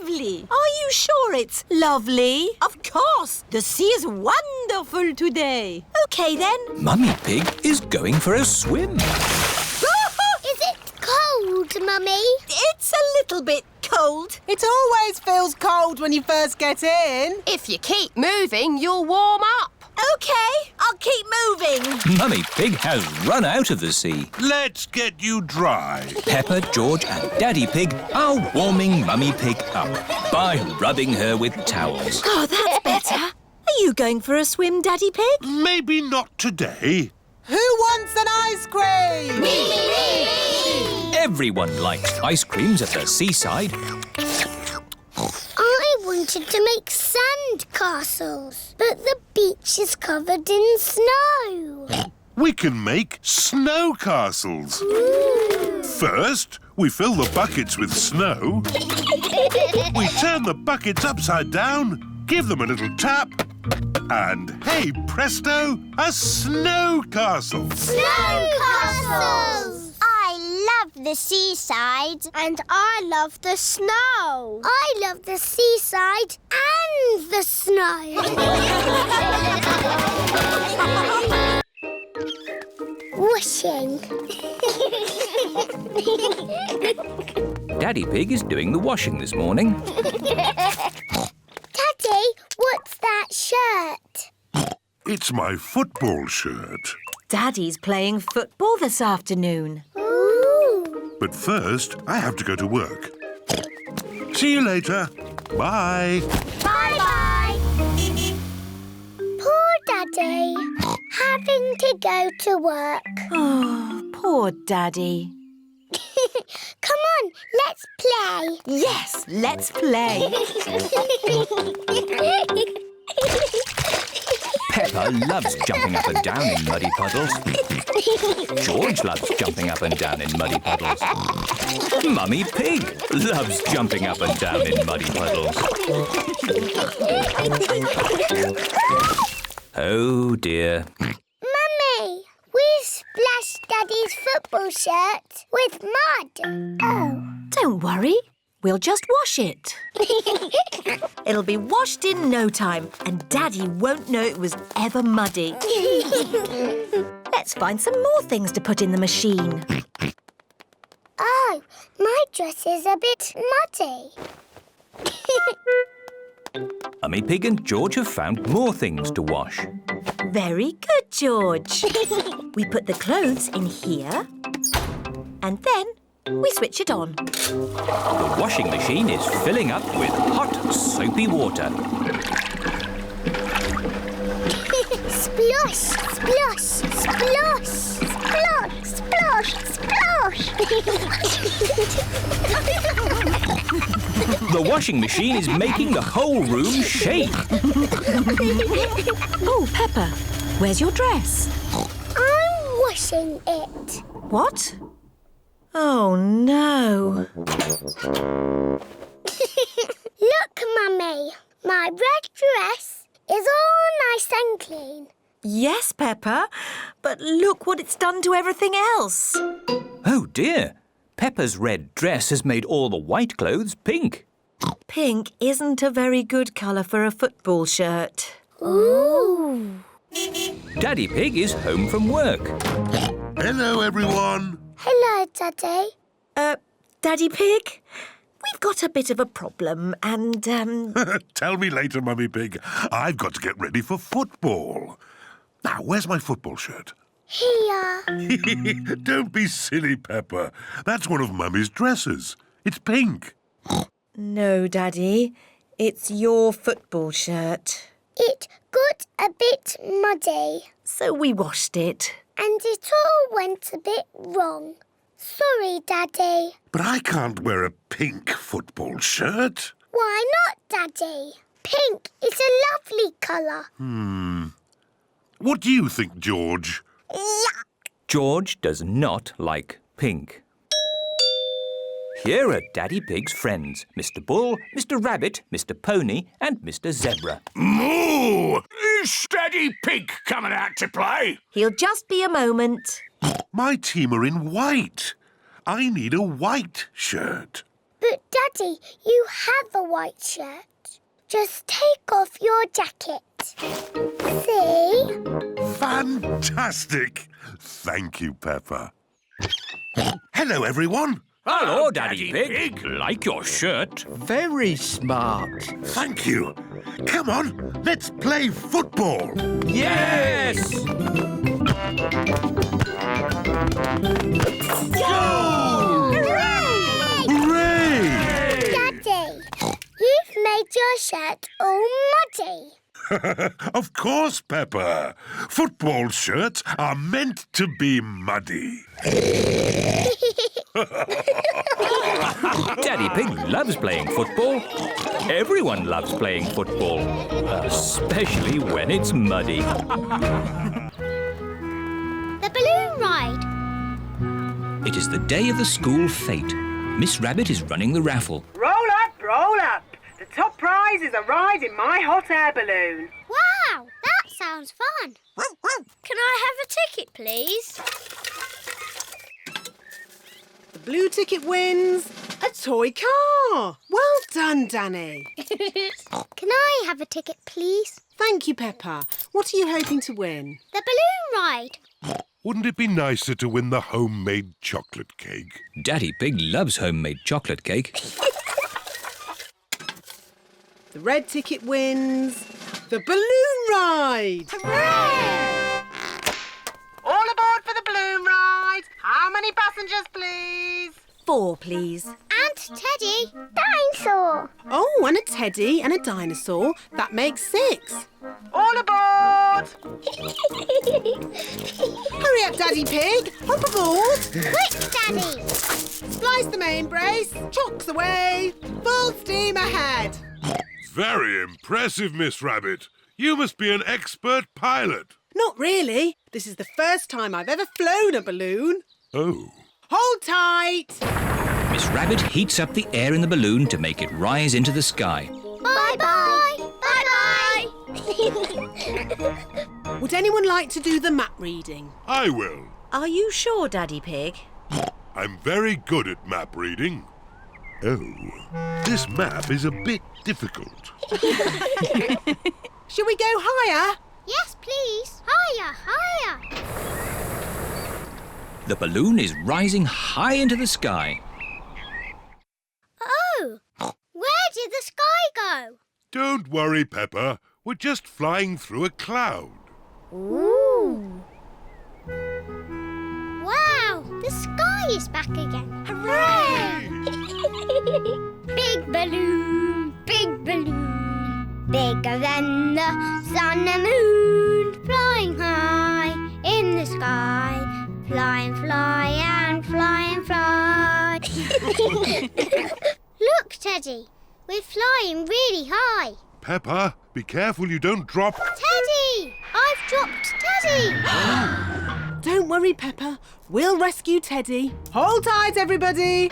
lovely. Are you sure it's lovely? Of course. The sea is wonderful today. OK, then. Mummy Pig is going for a swim. Is it cold, Mummy? It's a little bit cold. It always feels cold when you first get in. If you keep moving, you'll warm up. OK, I'll keep moving. Mummy Pig has run out of the sea. Let's get you dry. Peppa, George and Daddy Pig are warming Mummy Pig up by rubbing her with towels. Oh, that's better. Are you going for a swim, Daddy Pig? Maybe not today. Who wants an ice cream? Me! Everyone likes ice creams at the seaside. I wanted to make sand castles, but the beach is covered in snow. We can make snow castles. First, we fill the buckets with snow. We turn the buckets upside down, give them a little tap, and hey presto, a snow castle. Snow castles! I love the seaside. And I love the snow. I love the seaside and the snow. Washing. Daddy Pig is doing the washing this morning. Daddy, what's that shirt? It's my football shirt. Daddy's playing football this afternoon. Ooh. But first, I have to go to work. See you later. Bye. Bye-bye. Poor Daddy, having to go to work. Oh, poor Daddy. Come on, let's play. Yes, let's play. Peppa loves jumping up and down in muddy puddles. George loves jumping up and down in muddy puddles. Mummy Pig loves jumping up and down in muddy puddles. Oh dear. Mummy, we splashed Daddy's football shirt with mud. Oh. Don't worry. We'll just wash it. It'll be washed in no time, and Daddy won't know it was ever muddy. Let's find some more things to put in the machine. Oh, my dress is a bit muddy. Mummy Pig and George have found more things to wash. Very good, George. We put the clothes in here and then we switch it on. The washing machine is filling up with hot, soapy water. Splosh, splosh, splosh, splosh, splosh, splosh. The washing machine is making the whole room shake. Oh, Peppa, where's your dress? I'm washing it. What? Oh, no. Look, Mummy. My red dress is all nice and clean. Yes, Peppa, but look what it's done to everything else. Oh dear, Peppa's red dress has made all the white clothes pink. Pink isn't a very good colour for a football shirt. Ooh. Daddy Pig is home from work. Hello, everyone. Hello, Daddy. Daddy Pig, we've got a bit of a problem and, Tell me later, Mummy Pig. I've got to get ready for football. Now, where's my football shirt? Here. Don't be silly, Peppa. That's one of Mummy's dresses. It's pink. No, Daddy, it's your football shirt. It got a bit muddy. So we washed it. And it all went a bit wrong. Sorry, Daddy. But I can't wear a pink football shirt. Why not, Daddy? Pink is a lovely colour. What do you think, George? Yuck. George does not like pink. Here are Daddy Pig's friends, Mr. Bull, Mr. Rabbit, Mr. Pony and Mr. Zebra. Moo! Is Daddy Pig coming out to play? He'll just be a moment. My team are in white. I need a white shirt. But, Daddy, you have a white shirt. Just take off your jacket. See? Fantastic. Thank you, Peppa. Hello, everyone. Hello, Daddy Pig. Like your shirt. Very smart. Thank you. Come on, let's play football. Yes! Go! Hooray! Hooray! Daddy, you've made your shirt all muddy. Of course, Peppa. Football shirts are meant to be muddy. Daddy Pig loves playing football. Everyone loves playing football, especially when it's muddy. The balloon ride. It is the day of the school fete. Miss Rabbit is running the raffle. Roll up, roll up. The top prize is a ride in my hot air balloon. Wow, that sounds fun. Can I have a ticket, please? The blue ticket wins a toy car. Well done, Danny. Can I have a ticket, please? Thank you, Peppa. What are you hoping to win? The balloon ride. Wouldn't it be nicer to win the homemade chocolate cake? Daddy Pig loves homemade chocolate cake. The red ticket wins the balloon ride. Hooray! All aboard for the balloon ride. How many passengers, please? 4, please. And Teddy. Dinosaur. Oh, and a teddy and a dinosaur. That makes 6. All aboard. Hurry up, Daddy Pig. Hop aboard. Quick, Daddy. Splice the main brace. Chocks away. Full steam ahead. Very impressive, Miss Rabbit. You must be an expert pilot. Not really. This is the first time I've ever flown a balloon. Oh. Hold tight. Miss Rabbit heats up the air in the balloon to make it rise into the sky. Bye-bye. Bye-bye. Would anyone like to do the map reading? I will. Are you sure, Daddy Pig? I'm very good at map reading. Oh, this map is a bit difficult. Shall we go higher? Yes, please. Higher, higher. The balloon is rising high into the sky. Oh, where did the sky go? Don't worry, Peppa. We're just flying through a cloud. Ooh. Wow, the sky is back again. Hooray! Big balloon, bigger than the sun and moon, flying high in the sky, fly and fly and fly and fly. Look, Teddy, we're flying really high. Peppa, be careful you don't drop... Teddy! I've dropped Teddy! Don't worry, Peppa. We'll rescue Teddy. Hold tight, everybody.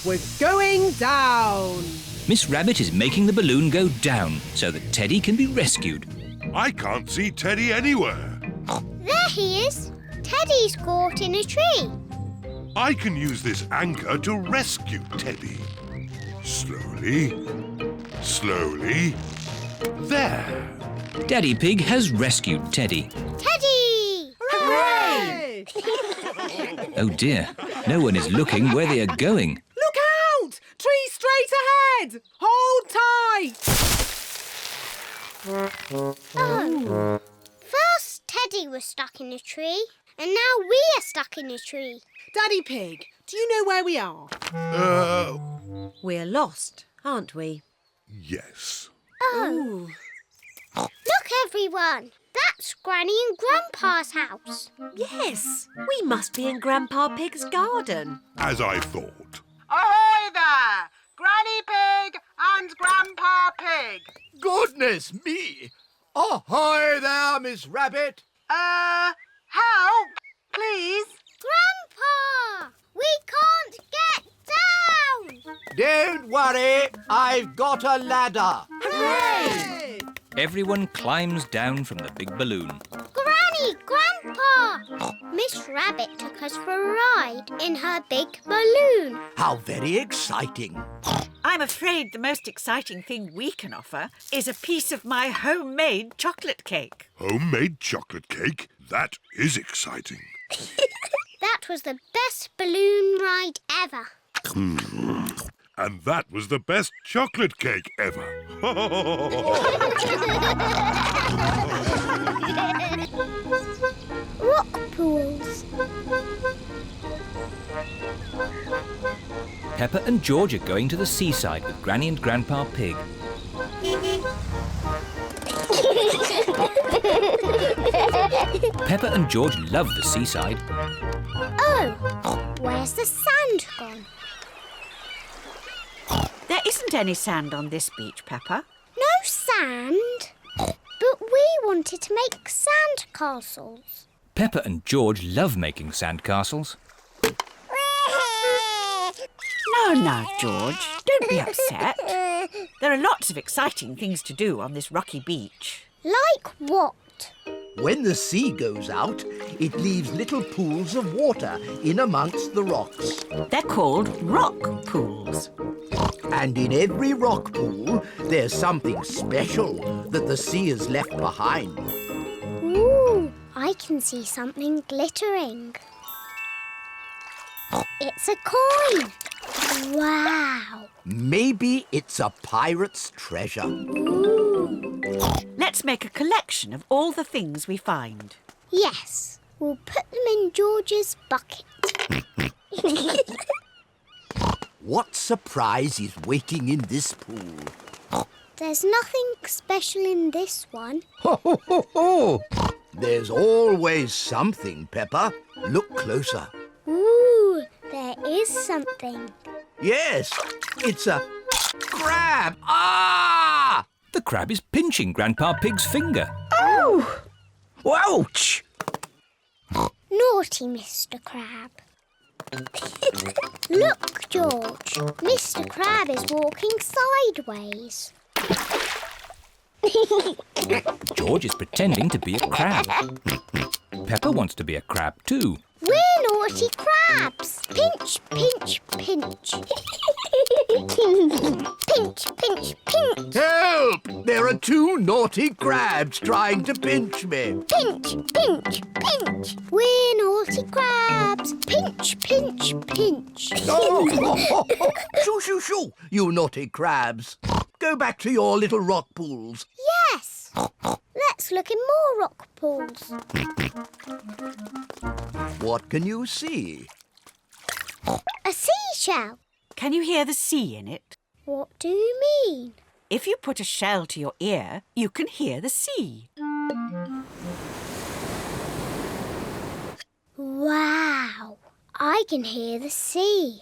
We're going down. Miss Rabbit is making the balloon go down so that Teddy can be rescued. I can't see Teddy anywhere. There he is. Teddy's caught in a tree. I can use this anchor to rescue Teddy. Slowly. Slowly. There. Daddy Pig has rescued Teddy. Teddy! Hooray! Oh dear, no one is looking where they are going. Look out! Tree straight ahead! Hold tight! Oh. First Teddy was stuck in a tree, and now we are stuck in a tree. Daddy Pig, do you know where we are? We're lost, aren't we? Yes. Oh. Look, everyone. That's Granny and Grandpa's house. Yes, we must be in Grandpa Pig's garden. As I thought. Ahoy there! Granny Pig and Grandpa Pig. Goodness me! Ahoy there, Miss Rabbit! Help, please. Grandpa! We can't get down! Don't worry, I've got a ladder. Hooray! Everyone climbs down from the big balloon. Granny, Grandpa! Miss Rabbit took us for a ride in her big balloon. How very exciting. I'm afraid the most exciting thing we can offer is a piece of my homemade chocolate cake. Homemade chocolate cake? That is exciting. That was the best balloon ride ever. And that was the best chocolate cake ever. Rock pools. Peppa and George are going to the seaside with Granny and Grandpa Pig. Peppa and George love the seaside. Oh, where's the sand gone? There isn't any sand on this beach, Peppa. No sand? But we wanted to make sand castles. Peppa and George love making sandcastles. No, George. Don't be upset. There are lots of exciting things to do on this rocky beach. Like what? When the sea goes out, it leaves little pools of water in amongst the rocks. They're called rock pools. And in every rock pool, there's something special that the sea has left behind. Ooh, I can see something glittering. It's a coin. Wow. Maybe it's a pirate's treasure. Ooh. Let's make a collection of all the things we find. Yes, we'll put them in George's bucket. What surprise is waiting in this pool? There's nothing special in this one. Ho, ho, ho, ho! There's always something, Peppa. Look closer. Ooh, there is something. Yes, it's a crab. Ah! The crab is pinching Grandpa Pig's finger. Oh! Ouch! Naughty Mr. Crab. Look, George. Mr. Crab is walking sideways. George is pretending to be a crab. Peppa wants to be a crab too. We're naughty crabs. Pinch, pinch, pinch. Pinch, pinch, pinch. Help! There are two naughty crabs trying to pinch me. Pinch, pinch, pinch. We're naughty crabs. Pinch, pinch, pinch. Oh! Shoo, shoo, shoo, you naughty crabs. go back to your little rock pools. Yes. Let's look in more rock pools. What can you see? A seashell. Can you hear the sea in it? What do you mean? If you put a shell to your ear, you can hear the sea. Wow. I can hear the sea.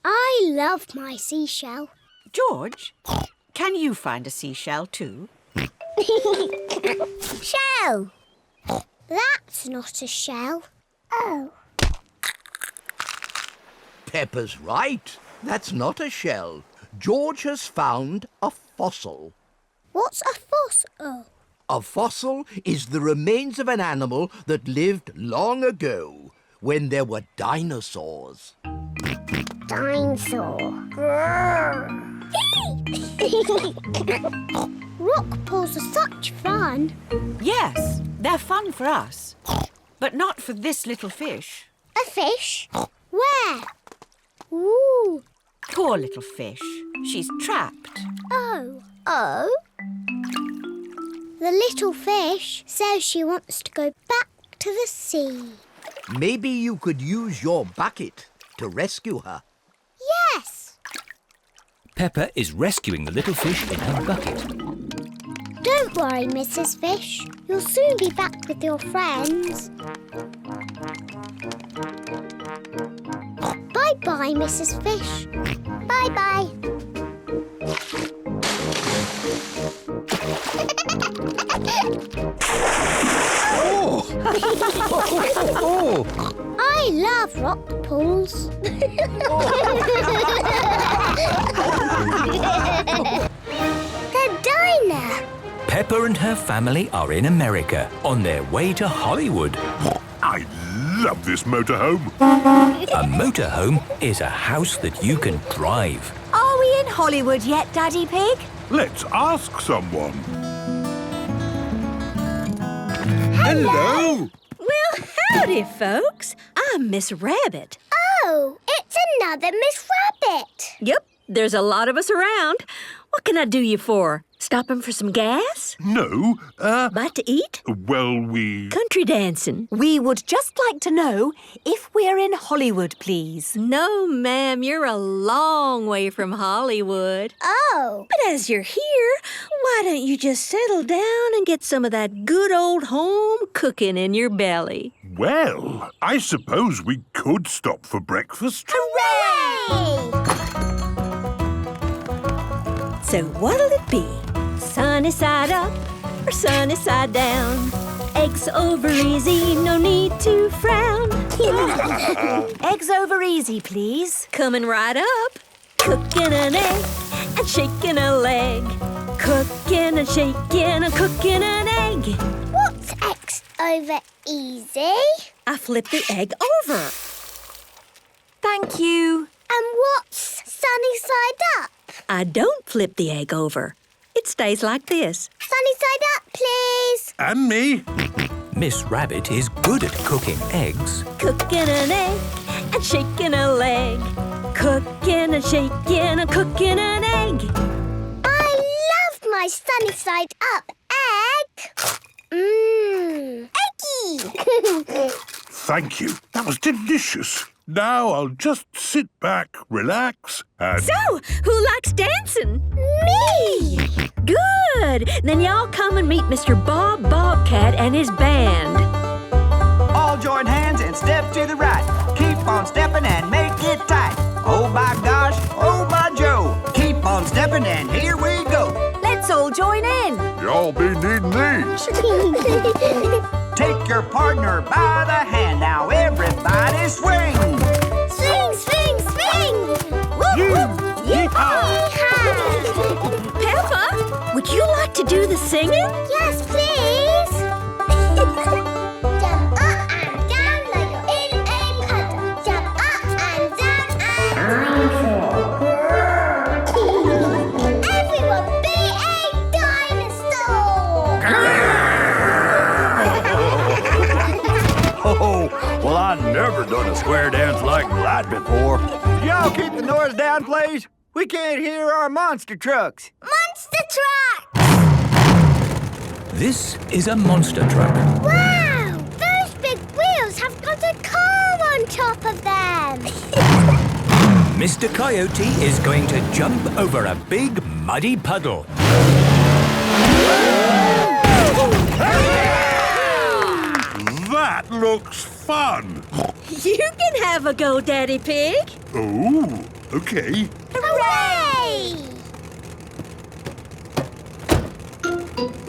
I love my seashell. George, can you find a seashell too? Shell. That's not a shell. Oh. Peppa's right. That's not a shell. George has found a fossil. What's a fossil? A fossil is the remains of an animal that lived long ago, when there were dinosaurs. Dinosaur. Rock pools are such fun. Yes, they're fun for us, but not for this little fish. A fish? Where? Ooh. Poor little fish. She's trapped. Oh. Oh? The little fish says she wants to go back to the sea. Maybe you could use your bucket to rescue her. Yes. Peppa is rescuing the little fish in her bucket. Don't worry, Mrs. Fish. You'll soon be back with your friends. Bye-bye, Mrs. Fish. Bye-bye. I love rock pools. The diner. Peppa and her family are in America on their way to Hollywood. I love this motorhome. A motorhome is a house that you can drive. Are we in Hollywood yet, Daddy Pig? Let's ask someone. Hello. Well, howdy, folks. I'm Miss Rabbit. Oh, it's another Miss Rabbit. Yep, there's a lot of us around. What can I do you for? Stopping for some gas? No, Bite to eat? well, we... Country dancing? We would just like to know if we're in Hollywood, please. No, ma'am, you're a long way from Hollywood. Oh. But as you're here, why don't you just settle down and get some of that good old home cooking in your belly? Well, I suppose we could stop for breakfast. Hooray! So what'll it be? Sunny side up or sunny side down? Eggs over easy, no need to frown. Eggs over easy, please. Coming right up. Cooking an egg and shaking a leg. Cooking and shaking and cooking an egg. What's eggs over easy? I flip the egg over. Thank you. And what's sunny side up? I don't flip the egg over. It stays like this. Sunny side up, please. And me. Miss Rabbit is good at cooking eggs. Cooking an egg and shaking a leg. Cooking and shaking and cooking an egg. I love my sunny side up egg. Mmm. Eggy. Thank you. That was delicious. Now I'll just sit back, relax, and... So, who likes dancing? Me! Good! Then y'all come and meet Mr. Bob Bobcat and his band. All join hands and step to the right. Keep on stepping and make it tight. Oh my gosh, oh my Joe. Keep on stepping and here we go. Let's all join in. Y'all be needing these. Take your partner by the hand. Now everybody swing. Swing, swing, swing. Yeehaw! Peppa, would you like to do the singing? Yes, please. Jump up and down like you're in a puddle. Jump up and down and... Everyone be a dinosaur! Oh, well, I never done a square dance like that before. for. Y'all keep the noise down, please. We can't hear our monster trucks. Monster truck! This is a monster truck. Wow! Those big wheels have got a car on top of them. Mr. Coyote is going to jump over a big muddy puddle. That looks fun. You can have a go, Daddy Pig. Oh, okay. Hooray!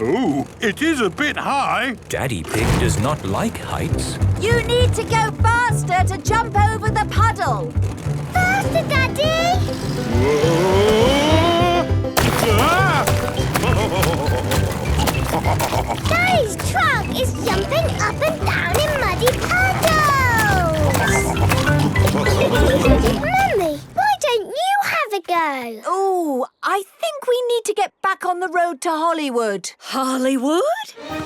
Oh, it is a bit high. Daddy Pig does not like heights. You need to go faster to jump over the puddle. Faster, Daddy! Daddy's truck is jumping up and down in muddy puddles. Mummy, why don't you have a go? Oh, I think we need to get back on the road to Hollywood. Hollywood?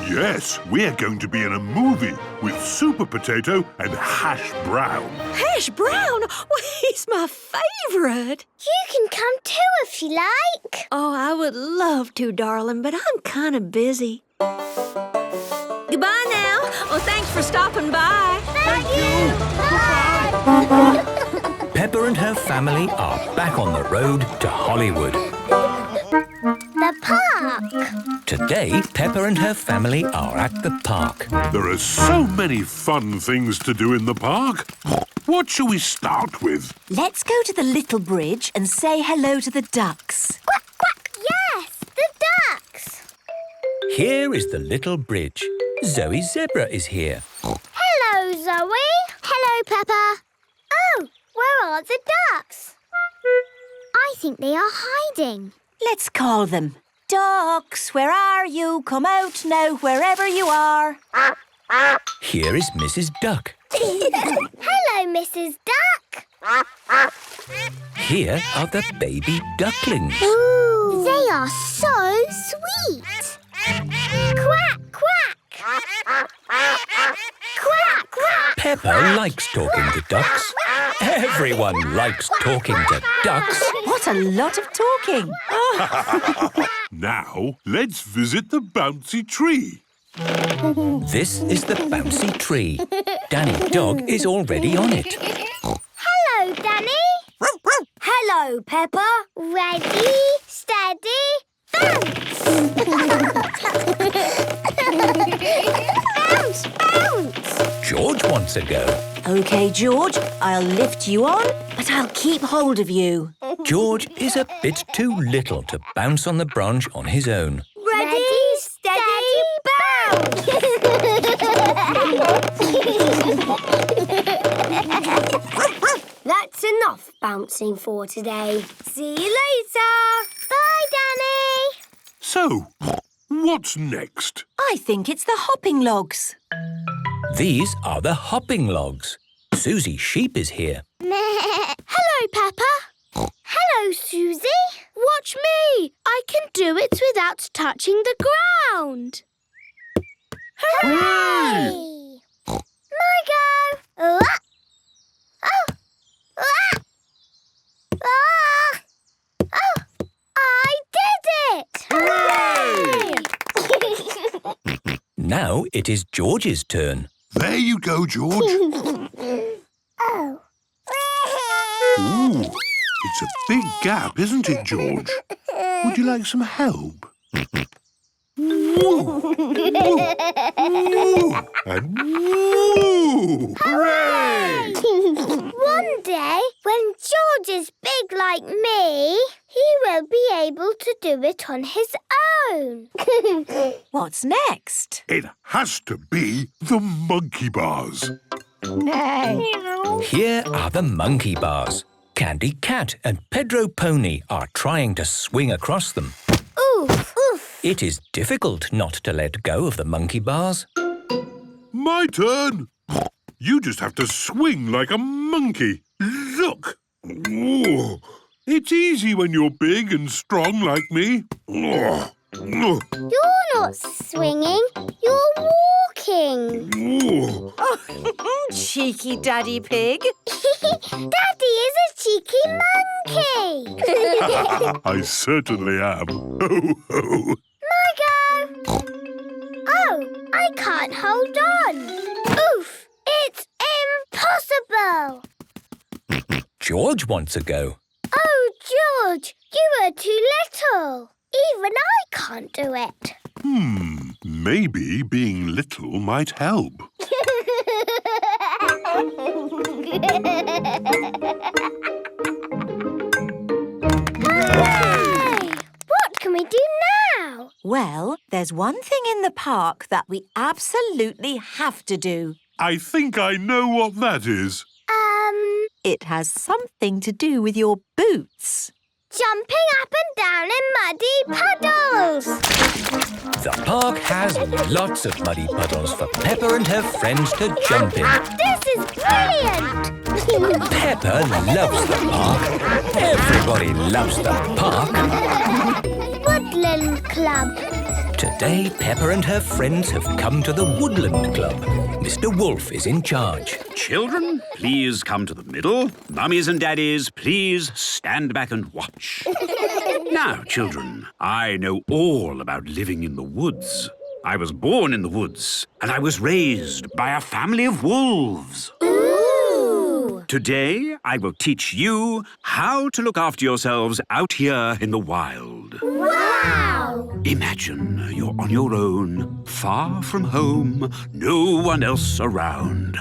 Yes, we're going to be in a movie with Super Potato and Hash Brown. Hash Brown? Well, he's my favourite. You can come too if you like. Oh, I would love to, darling, but I'm kind of busy. Goodbye now. Oh, thanks for stopping by. Thank you. Bye. Peppa and her family are back on the road to Hollywood. The park. Today, Peppa and her family are at the park. There are so many fun things to do in the park. What shall we start with? Let's go to the little bridge and say hello to the ducks. Quack, quack. Yes, the ducks. Here is the little bridge. Zoe Zebra is here. Hello, Zoe. Hello, Peppa. Oh, where are the ducks? I think they are hiding. Let's call them. Ducks, where are you? Come out now, wherever you are. Here is Mrs. Duck. Hello, Mrs. Duck. Here are the baby ducklings. Ooh, they are so sweet. Quack, quack. Quack, quack. Peppa likes talking to ducks. Everyone likes talking to ducks. What a lot of talking. Now, let's visit the bouncy tree. This is the bouncy tree. Danny Dog is already on it. Hello, Danny. Hello, Peppa. Ready, steady, bounce. Bounce, bounce. George wants a go. OK, George, I'll lift you on, but I'll keep hold of you. George is a bit too little to bounce on the branch on his own. Ready, steady, bounce. That's enough bouncing for today. See you later. Bye, Danny. So, what's next? I think it's the hopping logs. These are the hopping logs. Susie Sheep is here. Hello, Peppa. Hello, Susie. Watch me. I can do it without touching the ground. Hooray! My go. Oh! Oh! I did it! Hooray! Now it is George's turn. There you go, George. Oh. Ooh, it's a big gap, isn't it, George? Would you like some help? Woo! Woo! And woo! Hooray! One day, when George is big like me, he will be able to do it on his own. What's next? It has to be the monkey bars. No. Here are the monkey bars. Candy Cat and Pedro Pony are trying to swing across them. Oof, oof. It is difficult not to let go of the monkey bars. My turn. You just have to swing like a monkey. Look. Ooh. It's easy when you're big and strong like me. You're not swinging, you're walking. Ooh. Oh, cheeky Daddy Pig. Daddy is a cheeky monkey. I certainly am. Ho, ho. My go. Oh, I can't hold on. Oof, it's impossible. George wants a go. Oh, George, you are too little. Even I can't do it. Maybe being little might help. Hooray! What can we do now? Well, there's one thing in the park that we absolutely have to do. I think I know what that is. It has something to do with your boots. Jumping up and down in muddy puddles. The park has lots of muddy puddles for Peppa and her friends to jump in. This is brilliant. Peppa loves the park. Everybody loves the park. Woodland Club. Today, Peppa and her friends have come to the Woodland Club. Mr. Wolf is in charge. Children, please come to the middle. Mummies and daddies, please stand back and watch. Now, children, I know all about living in the woods. I was born in the woods, and I was raised by a family of wolves. Ooh! Today, I will teach you how to look after yourselves out here in the wild. Wow! Imagine you're on your own, far from home, no one else around.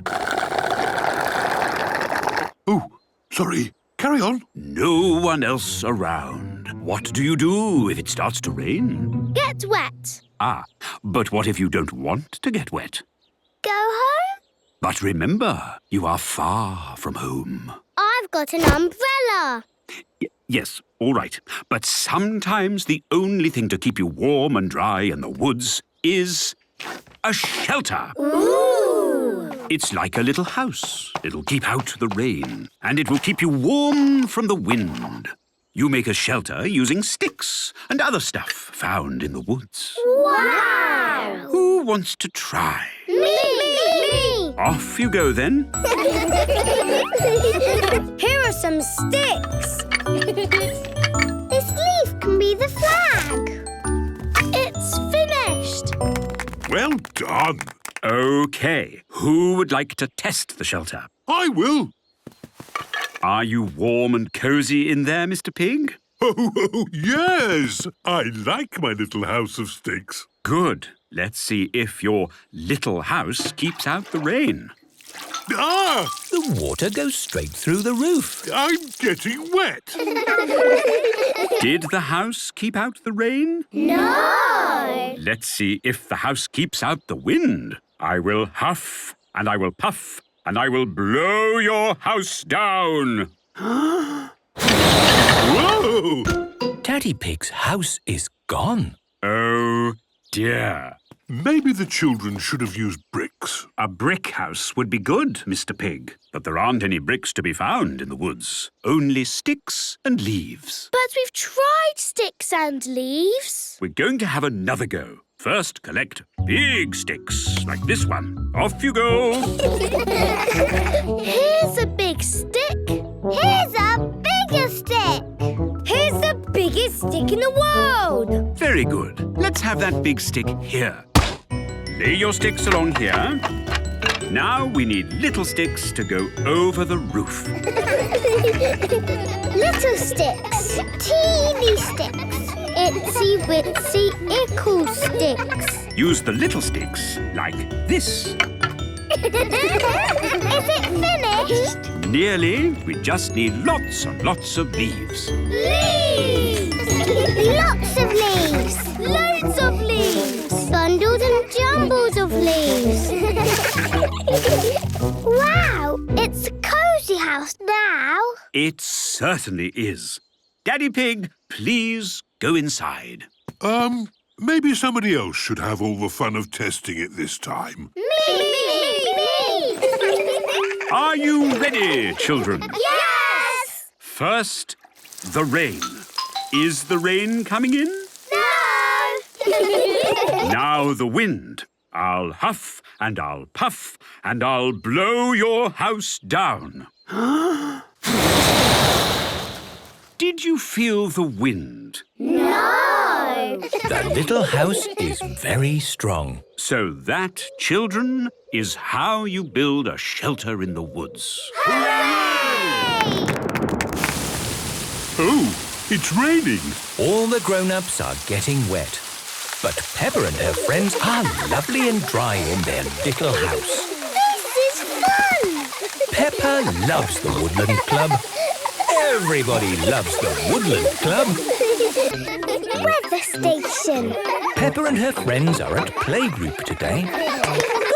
Oh, sorry. Carry on. No one else around. What do you do if it starts to rain? Get wet. Ah, but what if you don't want to get wet? Go home? But remember, you are far from home. I've got an umbrella. Yes, all right. But sometimes the only thing to keep you warm and dry in the woods is a shelter. Ooh! It's like a little house. It'll keep out the rain, and it will keep you warm from the wind. You make a shelter using sticks and other stuff found in the woods. Wow! Who wants to try? Me! Off you go, then. Here are some sticks. This leaf can be the flag. It's finished. Well done. OK. Who would like to test the shelter? I will. Are you warm and cosy in there, Mr. Pig? Oh, yes. I like my little house of sticks. Good. Let's see if your little house keeps out the rain. Ah! The water goes straight through the roof. I'm getting wet. Did the house keep out the rain? No! Let's see if the house keeps out the wind. I will huff, and I will puff, and I will blow your house down. Whoa! Daddy Pig's house is gone. Oh, dear. Maybe the children should have used bricks. A brick house would be good, Mr. Pig. But there aren't any bricks to be found in the woods. Only sticks and leaves. But we've tried sticks and leaves. We're going to have another go. First, collect big sticks, like this one. Off you go. Here's a big stick. Here's a bigger stick. Here's the biggest stick in the world. Very good. Let's have that big stick here. Lay your sticks along here. Now we need little sticks to go over the roof. Little sticks. Teeny sticks. Itsy bitsy ickle sticks. Use the little sticks like this. Is it finished? Nearly. We just need lots and lots of leaves. Leaves! Lots of leaves! Loads of leaves! Bundles and jumbles of leaves! Wow! It's a cosy house now! It certainly is. Daddy Pig, please go inside. Maybe somebody else should have all the fun of testing it this time. Me! Are you ready, children? Yes! First, the rain. Is the rain coming in? No! Now the wind. I'll huff and I'll puff and I'll blow your house down. Did you feel the wind? No! The little house is very strong. So that, children, is how you build a shelter in the woods. Oh, it's raining. All the grown-ups are getting wet. But Peppa and her friends are lovely and dry in their little house. This is fun! Peppa loves the Woodland Club. Everybody loves the Woodland Club. Weather station. Peppa and her friends are at playgroup today.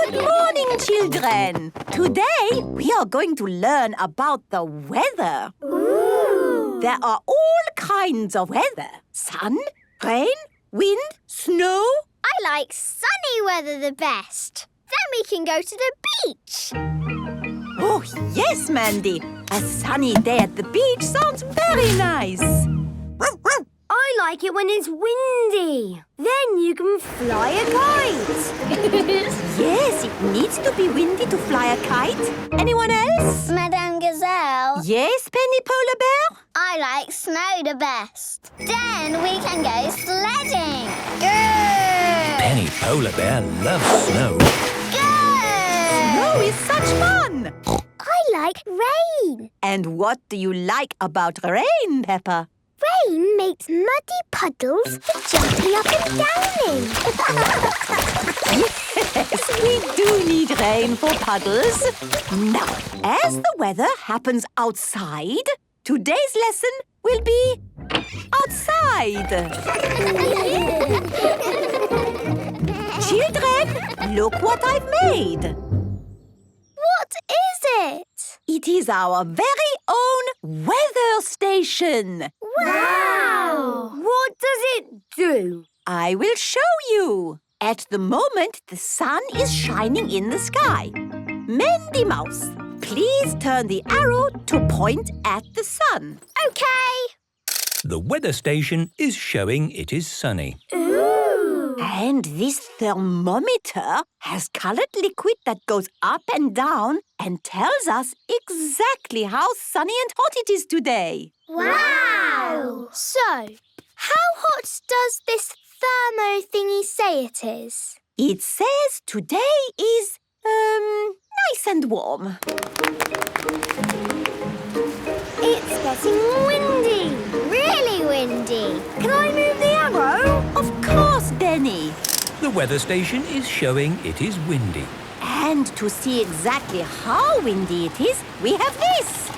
Good morning, children. Today, we are going to learn about the weather. Ooh. There are all kinds of weather. Sun, rain, wind, snow. I like sunny weather the best. Then we can go to the beach. Oh, yes, Mandy. A sunny day at the beach sounds very nice. I like it when it's windy. Then you can fly a kite. Yes, it needs to be windy to fly a kite. Anyone else? Madame Gazelle. Yes, Penny Polar Bear? I like snow the best. Then we can go sledding. Good. Penny Polar Bear loves snow. Good. Snow is such fun. I like rain. And what do you like about rain, Peppa? Rain makes muddy puddles for jumping up and down in. Yes, we do need rain for puddles. Now, as the weather happens outside, today's lesson will be outside. Children, look what I've made. What is it? It is our very own weather station. Wow! What does it do? I will show you. At the moment, the sun is shining in the sky. Mandy Mouse, please turn the arrow to point at the sun. Okay. The weather station is showing it is sunny. Ooh. And this thermometer has coloured liquid that goes up and down and tells us exactly how sunny and hot it is today. Wow! So, how hot does this thermo thingy say it is? It says today is, nice and warm. It's getting windy. Really windy. Can I move the arrow? Of course, Benny. The weather station is showing it is windy. And to see exactly how windy it is, we have this.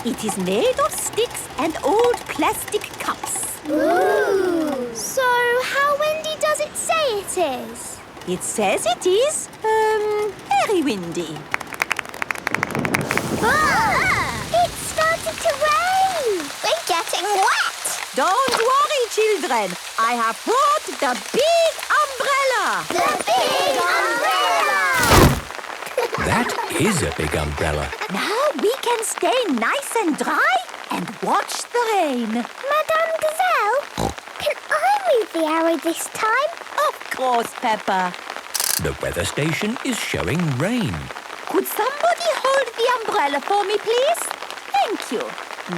It is made of sticks and old plastic cups. Ooh! So, how windy does it say it is? It says it is, very windy. Ah! It started to rain! We're getting wet! Don't worry, children. I have brought the big umbrella. The big umbrella! That is a big umbrella. Now we can stay nice and dry and watch the rain. Madame Gazelle, can I move the arrow this time? Of course, Peppa. The weather station is showing rain. Could somebody hold the umbrella for me, please? Thank you.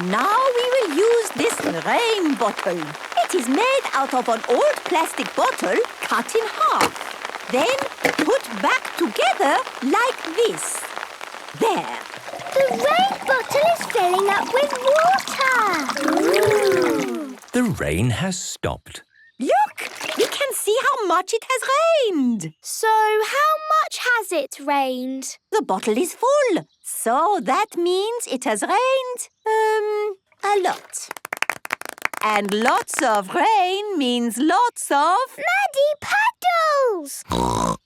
Now we will use this rain bottle. It is made out of an old plastic bottle cut in half. Then put back together like this. There. The rain bottle is filling up with water. Ooh. The rain has stopped. Look! We can see how much it has rained. So, how much has it rained? The bottle is full. So that means it has rained, a lot. And lots of rain means lots of... muddy puddles! Oh,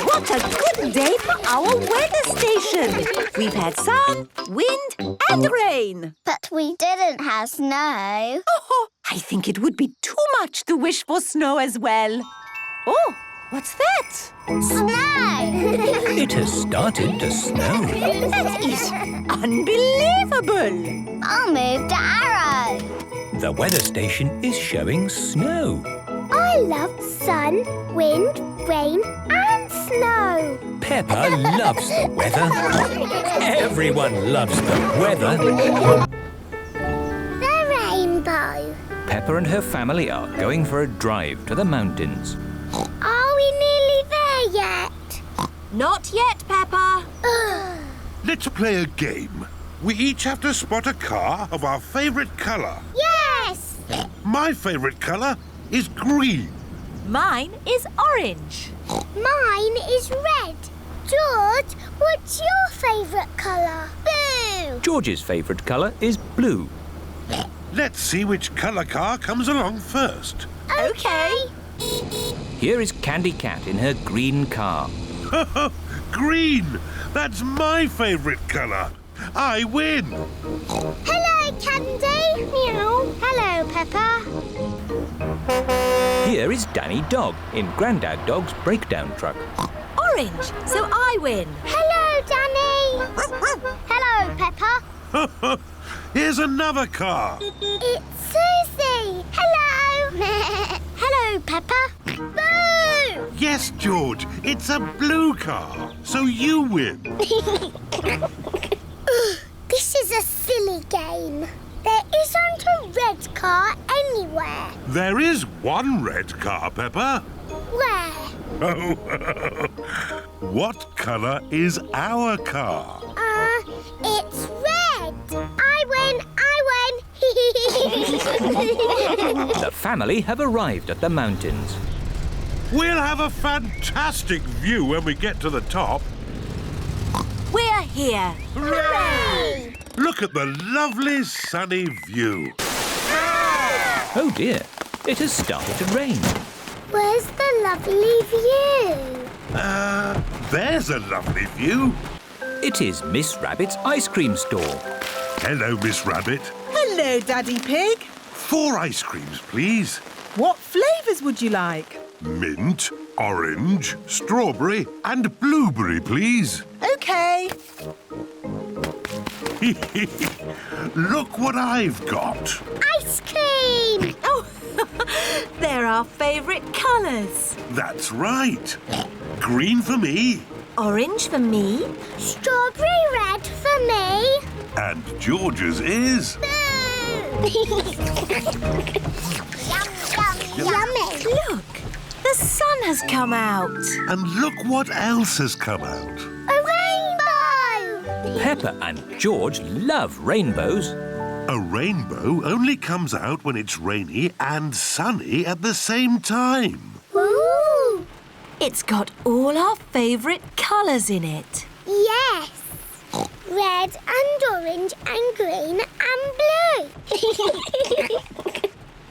what a good day for our weather station. We've had sun, wind and rain. But we didn't have snow. Oh, I think it would be too much to wish for snow as well. Oh, what's that? Snow! It has started to snow. That is unbelievable. I'll move the arrow. The weather station is showing snow. I I love sun, wind, rain and snow. Peppa loves the weather. Everyone loves the weather. The rainbow. Peppa and her family are going for a drive to the mountains. Are we nearly there yet? Not yet, Peppa. Let's play a game. We each have to spot a car of our favourite colour. Yes! My favourite colour is green. Mine is orange. Mine is red. George, what's your favourite colour? Blue! George's favourite colour is blue. Let's see which colour car comes along first. OK. Here is Candy Cat in her green car. Green! That's my favourite colour. I win. Hello, Candy. Meow. Hello, Peppa. Here is Danny Dog in Grandad Dog's breakdown truck. Orange, so I win. Hello, Danny. Hello, Peppa. Here's another car. It's Susie. Hello. Hello, Peppa. Boo! Yes, George, it's a blue car, so you win. This is a silly game. There isn't a red car anywhere. There is one red car, Peppa. Where? Oh, what colour is our car? It's red. I win. The family have arrived at the mountains. We'll have a fantastic view when we get to the top. We're here. Hooray! Look at the lovely sunny view. Oh dear, it has started to rain. Where's the lovely view? There's a lovely view. It is Miss Rabbit's ice cream store. Hello, Miss Rabbit. Hello, Daddy Pig. 4 ice creams, please. What flavours would you like? Mint, orange, strawberry and blueberry, please. OK. Look what I've got. Ice cream! Oh, they're our favourite colours. That's right. Green for me. Orange for me. Strawberry red for me. And George's is... Yummy. Look, the sun has come out. And look what else has come out. A rainbow! Peppa and George love rainbows. A rainbow only comes out when it's rainy and sunny at the same time. Ooh! It's got all our favourite colours in it. Yes. Red and orange and green and blue.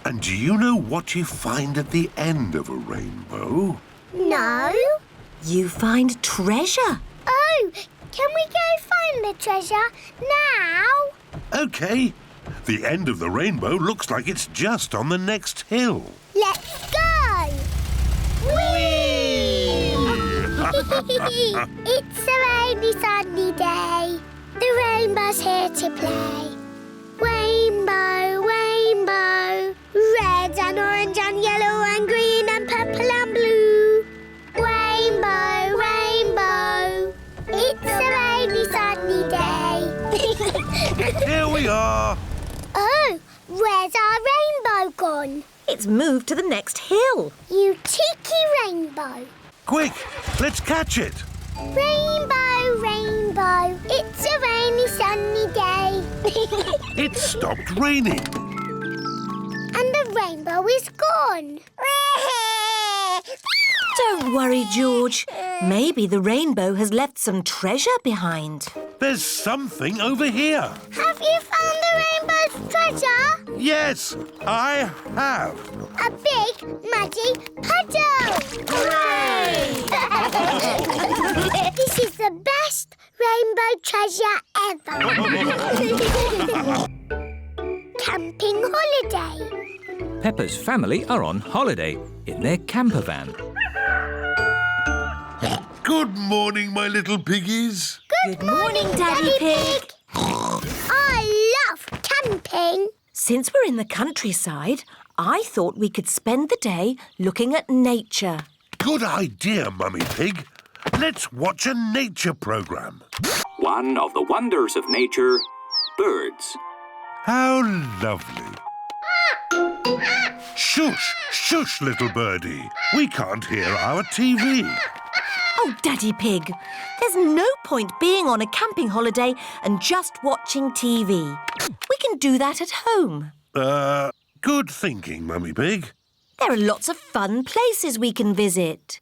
And do you know what you find at the end of a rainbow? No. You find treasure. Oh, can we go find the treasure now? OK. The end of the rainbow looks like it's just on the next hill. Let's go! Whee! It's a rainy, sunny day. The rainbow's here to play. Rainbow, rainbow, red and orange and yellow and green and purple and blue. Rainbow, rainbow, it's a rainy, sunny day. Here we are. Oh, where's our rainbow gone? It's moved to the next hill. You cheeky rainbow. Quick, let's catch it. Rainbow, rainbow, it's a rainy, sunny day. It stopped raining. And the rainbow is gone. Don't worry, George. Maybe the rainbow has left some treasure behind. There's something over here. Have you found the rainbow's treasure? Yes, I have. A big, muddy puddle! Hooray! This is the best rainbow treasure ever. Camping holiday. Peppa's family are on holiday in their camper van. Good morning, my little piggies. Good morning, Daddy Pig. I love camping. Since we're in the countryside, I thought we could spend the day looking at nature. Good idea, Mummy Pig. Let's watch a nature programme. One of the wonders of nature, birds. How lovely. Shush, shush, little birdie. We can't hear our TV. Oh, Daddy Pig, there's no point being on a camping holiday and just watching TV. We can do that at home. Good thinking, Mummy Pig. There are lots of fun places we can visit.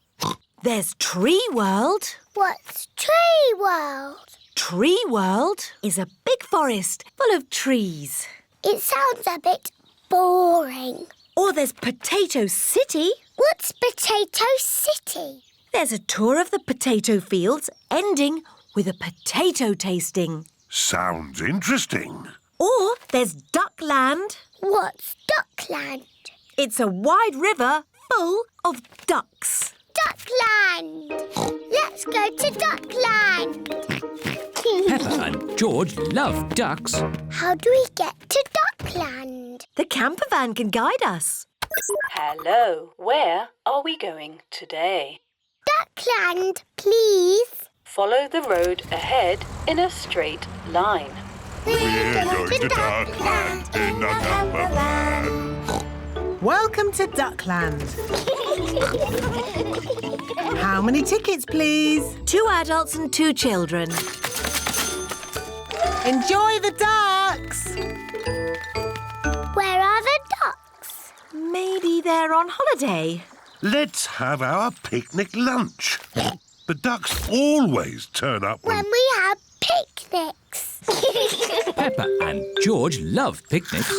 There's Tree World. What's Tree World? Tree World is a big forest full of trees. It sounds a bit boring. Or there's Potato City. What's Potato City? There's a tour of the potato fields ending with a potato tasting. Sounds interesting. Or there's Duckland. What's Duckland? It's a wide river full of ducks. Duckland! Let's go to Duckland! Peppa and George love ducks. How do we get to Duckland? The camper van can guide us. Hello, where are we going today? Duckland, please. Follow the road ahead in a straight line. We're going to Duckland in a camper van. Welcome to Duckland. How many tickets, please? 2 adults and 2 children. Enjoy the ducks. Where are the ducks? Maybe they're on holiday. Let's have our picnic lunch. The ducks always turn up When we have picnics. Peppa and George love picnics.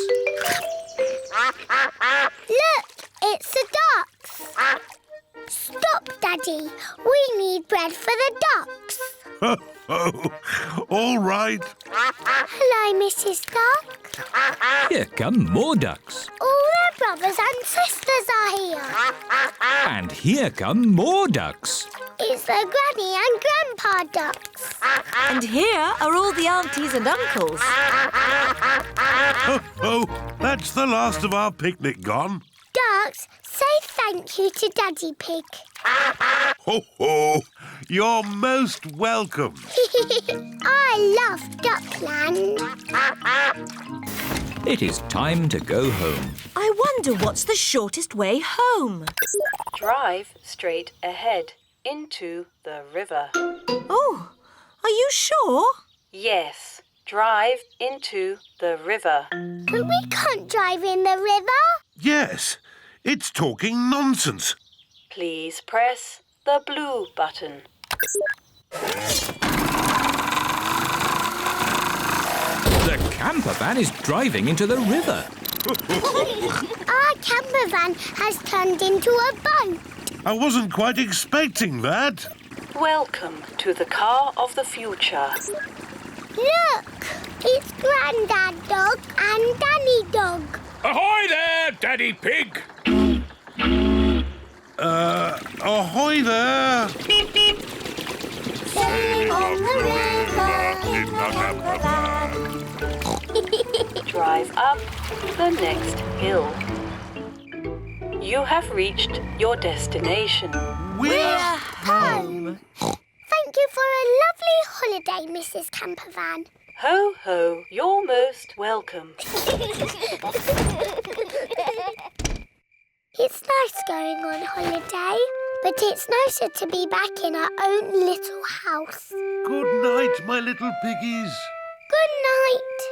Look, it's the ducks. Stop, Daddy. We need bread for the ducks. All right. Hello, Mrs. Duck. Here come more ducks. All their brothers and sisters are here. And here come more ducks. It's the Granny and Grandpa ducks. And here are all the aunties and uncles. That's the last of our picnic gone. Ducks, say thank you to Daddy Pig. Ho, ho! You're most welcome. I love Duckland. It is time to go home. I wonder what's the shortest way home. Drive straight ahead into the river. Oh, are you sure? Yes, drive into the river. But we can't drive in the river. Yes, it's talking nonsense. Please press the blue button. The camper van is driving into the river. Our camper van has turned into a boat. I wasn't quite expecting that. Welcome to the car of the future. Look, it's Grandad Dog and Danny Dog. Ahoy there, Daddy Pig! Ahoy there. Sailing on the river in the camper van. Drive up the next hill. You have reached your destination. We're home. Thank you for a lovely holiday, Mrs. Campervan. Ho, ho, you're most welcome. It's nice going on holiday, but it's nicer to be back in our own little house. Good night, my little piggies. Good night.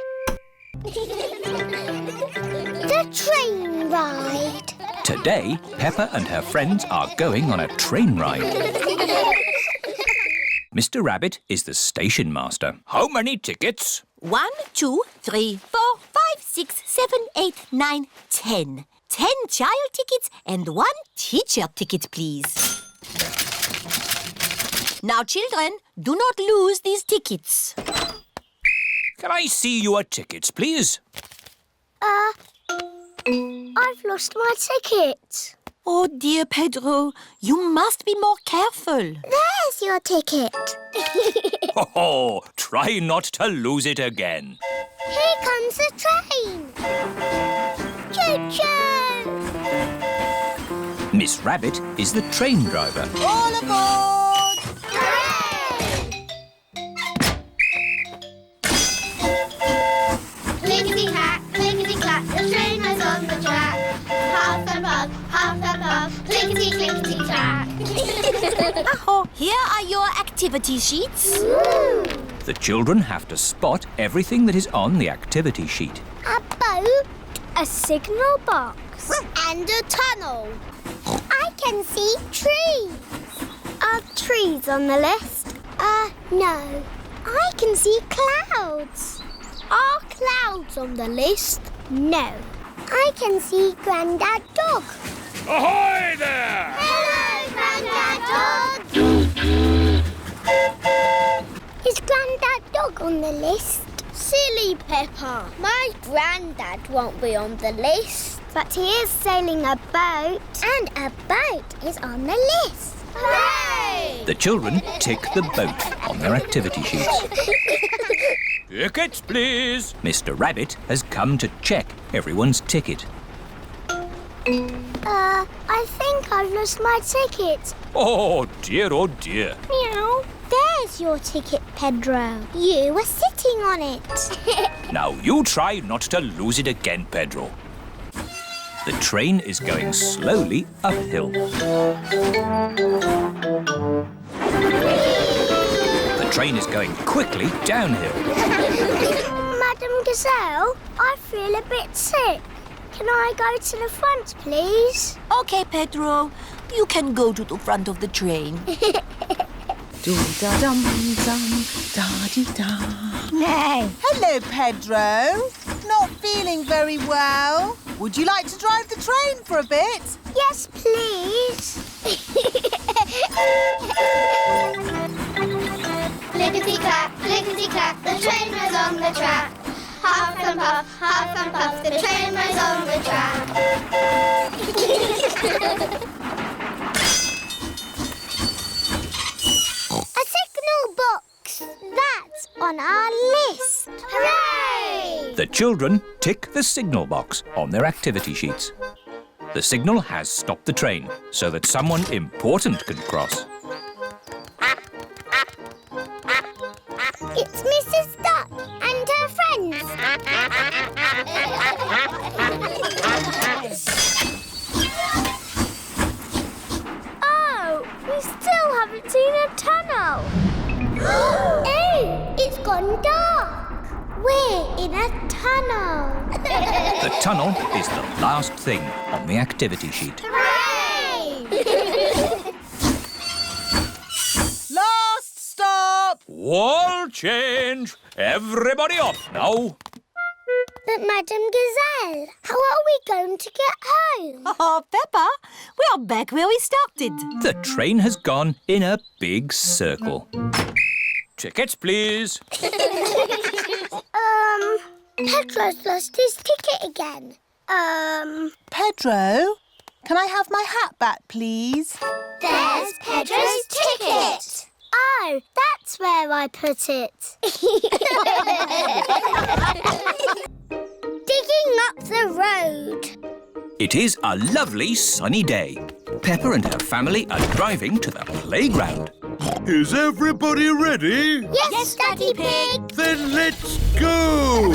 The train ride. Today, Peppa and her friends are going on a train ride. Mr. Rabbit is the station master. How many tickets? 1, 2, 3, 4, 5, 6, 7, 8, 9, 10. 10 child tickets and 1 teacher ticket, please. Now, children, do not lose these tickets. Can I see your tickets, please? I've lost my ticket. Oh, dear Pedro, you must be more careful. There's your ticket. Oh, try not to lose it again. Here comes the train. Choo-choo! Miss Rabbit is the train driver. All aboard! Clickety-clack, clickety-clack, the train is on the track. Half and puff, clickety-clickety-clack. Here are your activity sheets. The children have to spot everything that is on the activity sheet. A boat, a signal box, and a tunnel. I can see trees. Are trees on the list? No. I can see clouds. Are clouds on the list? No. I can see Grandad Dog. Ahoy there! Hello, Grandad Dog! Is Grandad Dog on the list? Silly Peppa. My Grandad won't be on the list. But he is sailing a boat. And a boat is on the list. Hooray! The children tick the boat on their activity sheets. Tickets, please. Mr. Rabbit has come to check everyone's ticket. I think I've lost my ticket. Oh dear, oh dear. Meow. There's your ticket, Pedro. You were sitting on it. Now you try not to lose it again, Pedro. The train is going slowly uphill. The train is going quickly downhill. Madam Gazelle, I feel a bit sick. Can I go to the front, please? OK, Pedro. You can go to the front of the train. Do-da-dum-dum-da-dee-da. Nay. Hello, Pedro. Not feeling very well. Would you like to drive the train for a bit? Yes, please. Clickety-clack, clickety-clack, the train was on the track. Half and puff, the train was on the track. A signal box. That's on our list. Hooray! The children tick the signal box on their activity sheets. The signal has stopped the train so that someone important can cross. It's Mrs. Duck and her friends. Oh, we still haven't seen a tunnel. Oh, it's gone dark. We're in a tunnel. The tunnel is the last thing on the activity sheet. Hooray! Last stop! Wall change! Everybody off now! But Madam Gazelle, how are we going to get home? Oh, Peppa, we are back where we started. The train has gone in a big circle. Tickets, please. Pedro's lost his ticket again. Pedro, can I have my hat back, please? There's Pedro's ticket. Oh, that's where I put it. Digging up the road. It is a lovely sunny day. Peppa and her family are driving to the playground. Is everybody ready? Yes, Daddy Pig. Then let's go!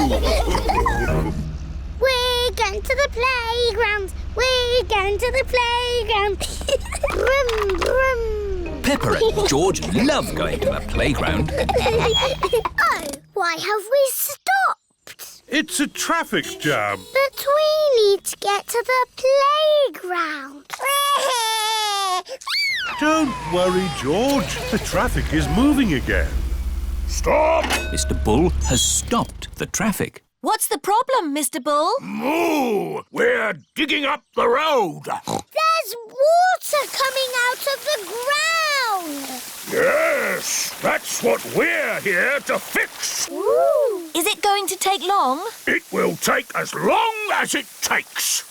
We're going to the playground. We're going to the playground. Brum, brum. Peppa and George love going to the playground. Oh, why have we stopped? It's a traffic jam. But we need to get to the playground. Don't worry, George. The traffic is moving again. Stop! Mr. Bull has stopped the traffic. What's the problem, Mr. Bull? Moo! We're digging up the road. There's water coming out of the ground. Yes, that's what we're here to fix. Ooh. Is it going to take long? It will take as long as it takes.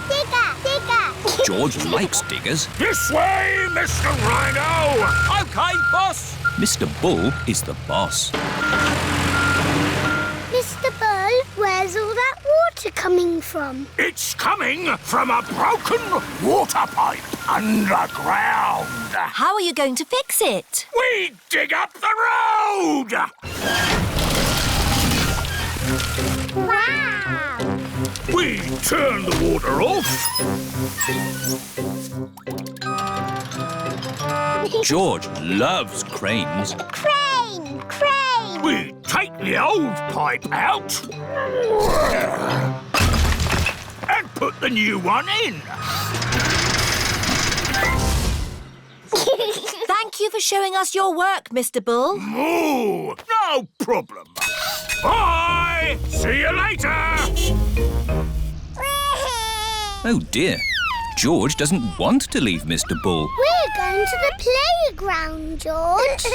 Digger, digger. George likes diggers. This way, Mr. Rhino. OK, boss. Mr. Bull is the boss. Mr. Bull, where's all that water coming from? It's coming from a broken water pipe underground. How are you going to fix it? We dig up the road! Wow! We turn the water off. George loves cranes. Crane! Crane! We take the old pipe out and put the new one in. Thank you for showing us your work, Mr. Bull. Oh, no problem. Bye! See you later! Oh dear, George doesn't want to leave Mr. Bull. We're going to the playground, George.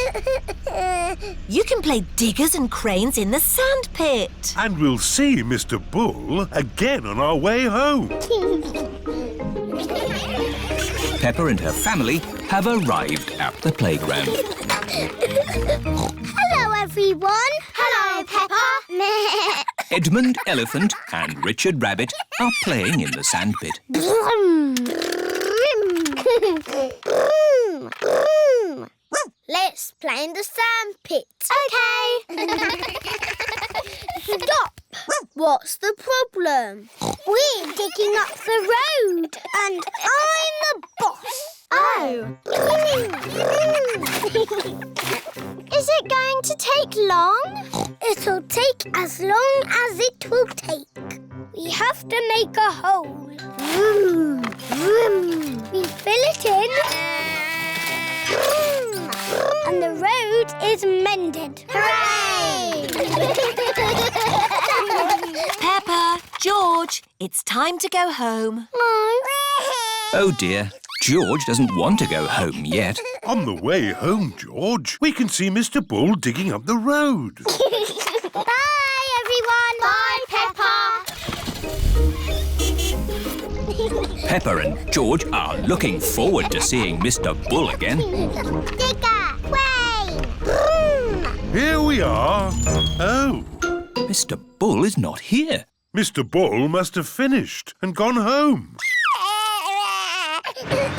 You can play diggers and cranes in the sand pit. And we'll see Mr. Bull again on our way home. Peppa and her family have arrived at the playground. Hello, everyone. Hello, Peppa. Edmund Elephant and Richard Rabbit are playing in the sandpit. Let's play in the sandpit. Okay. Stop. What's the problem? We're digging up the road and I'm the boss. Oh. Is it going to take long? It'll take as long as it will take. We have to make a hole. We fill it in. And the road is mended. Hooray! Peppa, George, it's time to go home. Oh dear, George doesn't want to go home yet. On the way home, George, we can see Mr. Bull digging up the road. Bye, everyone. Bye, Peppa. Peppa and George are looking forward to seeing Mr. Bull again. Digger, way. Here we are. Oh. Mr. Bull is not here. Mr. Bull must have finished and gone home. Digger,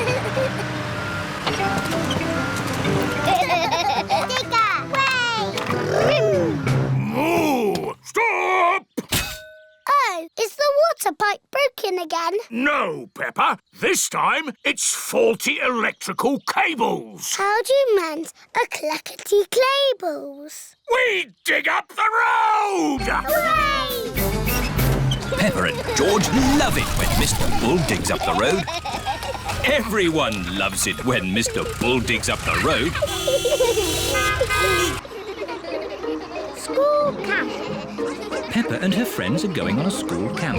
way. Moo! Stop! Oh, is the water pipe broken again? No, Peppa. This time it's faulty electrical cables. How do you mend a clackety cables? We dig up the road! Hooray! Peppa and George love it when Mr. Bull digs up the road. Everyone loves it when Mr. Bull digs up the road. School camp. Peppa and her friends are going on a school camp.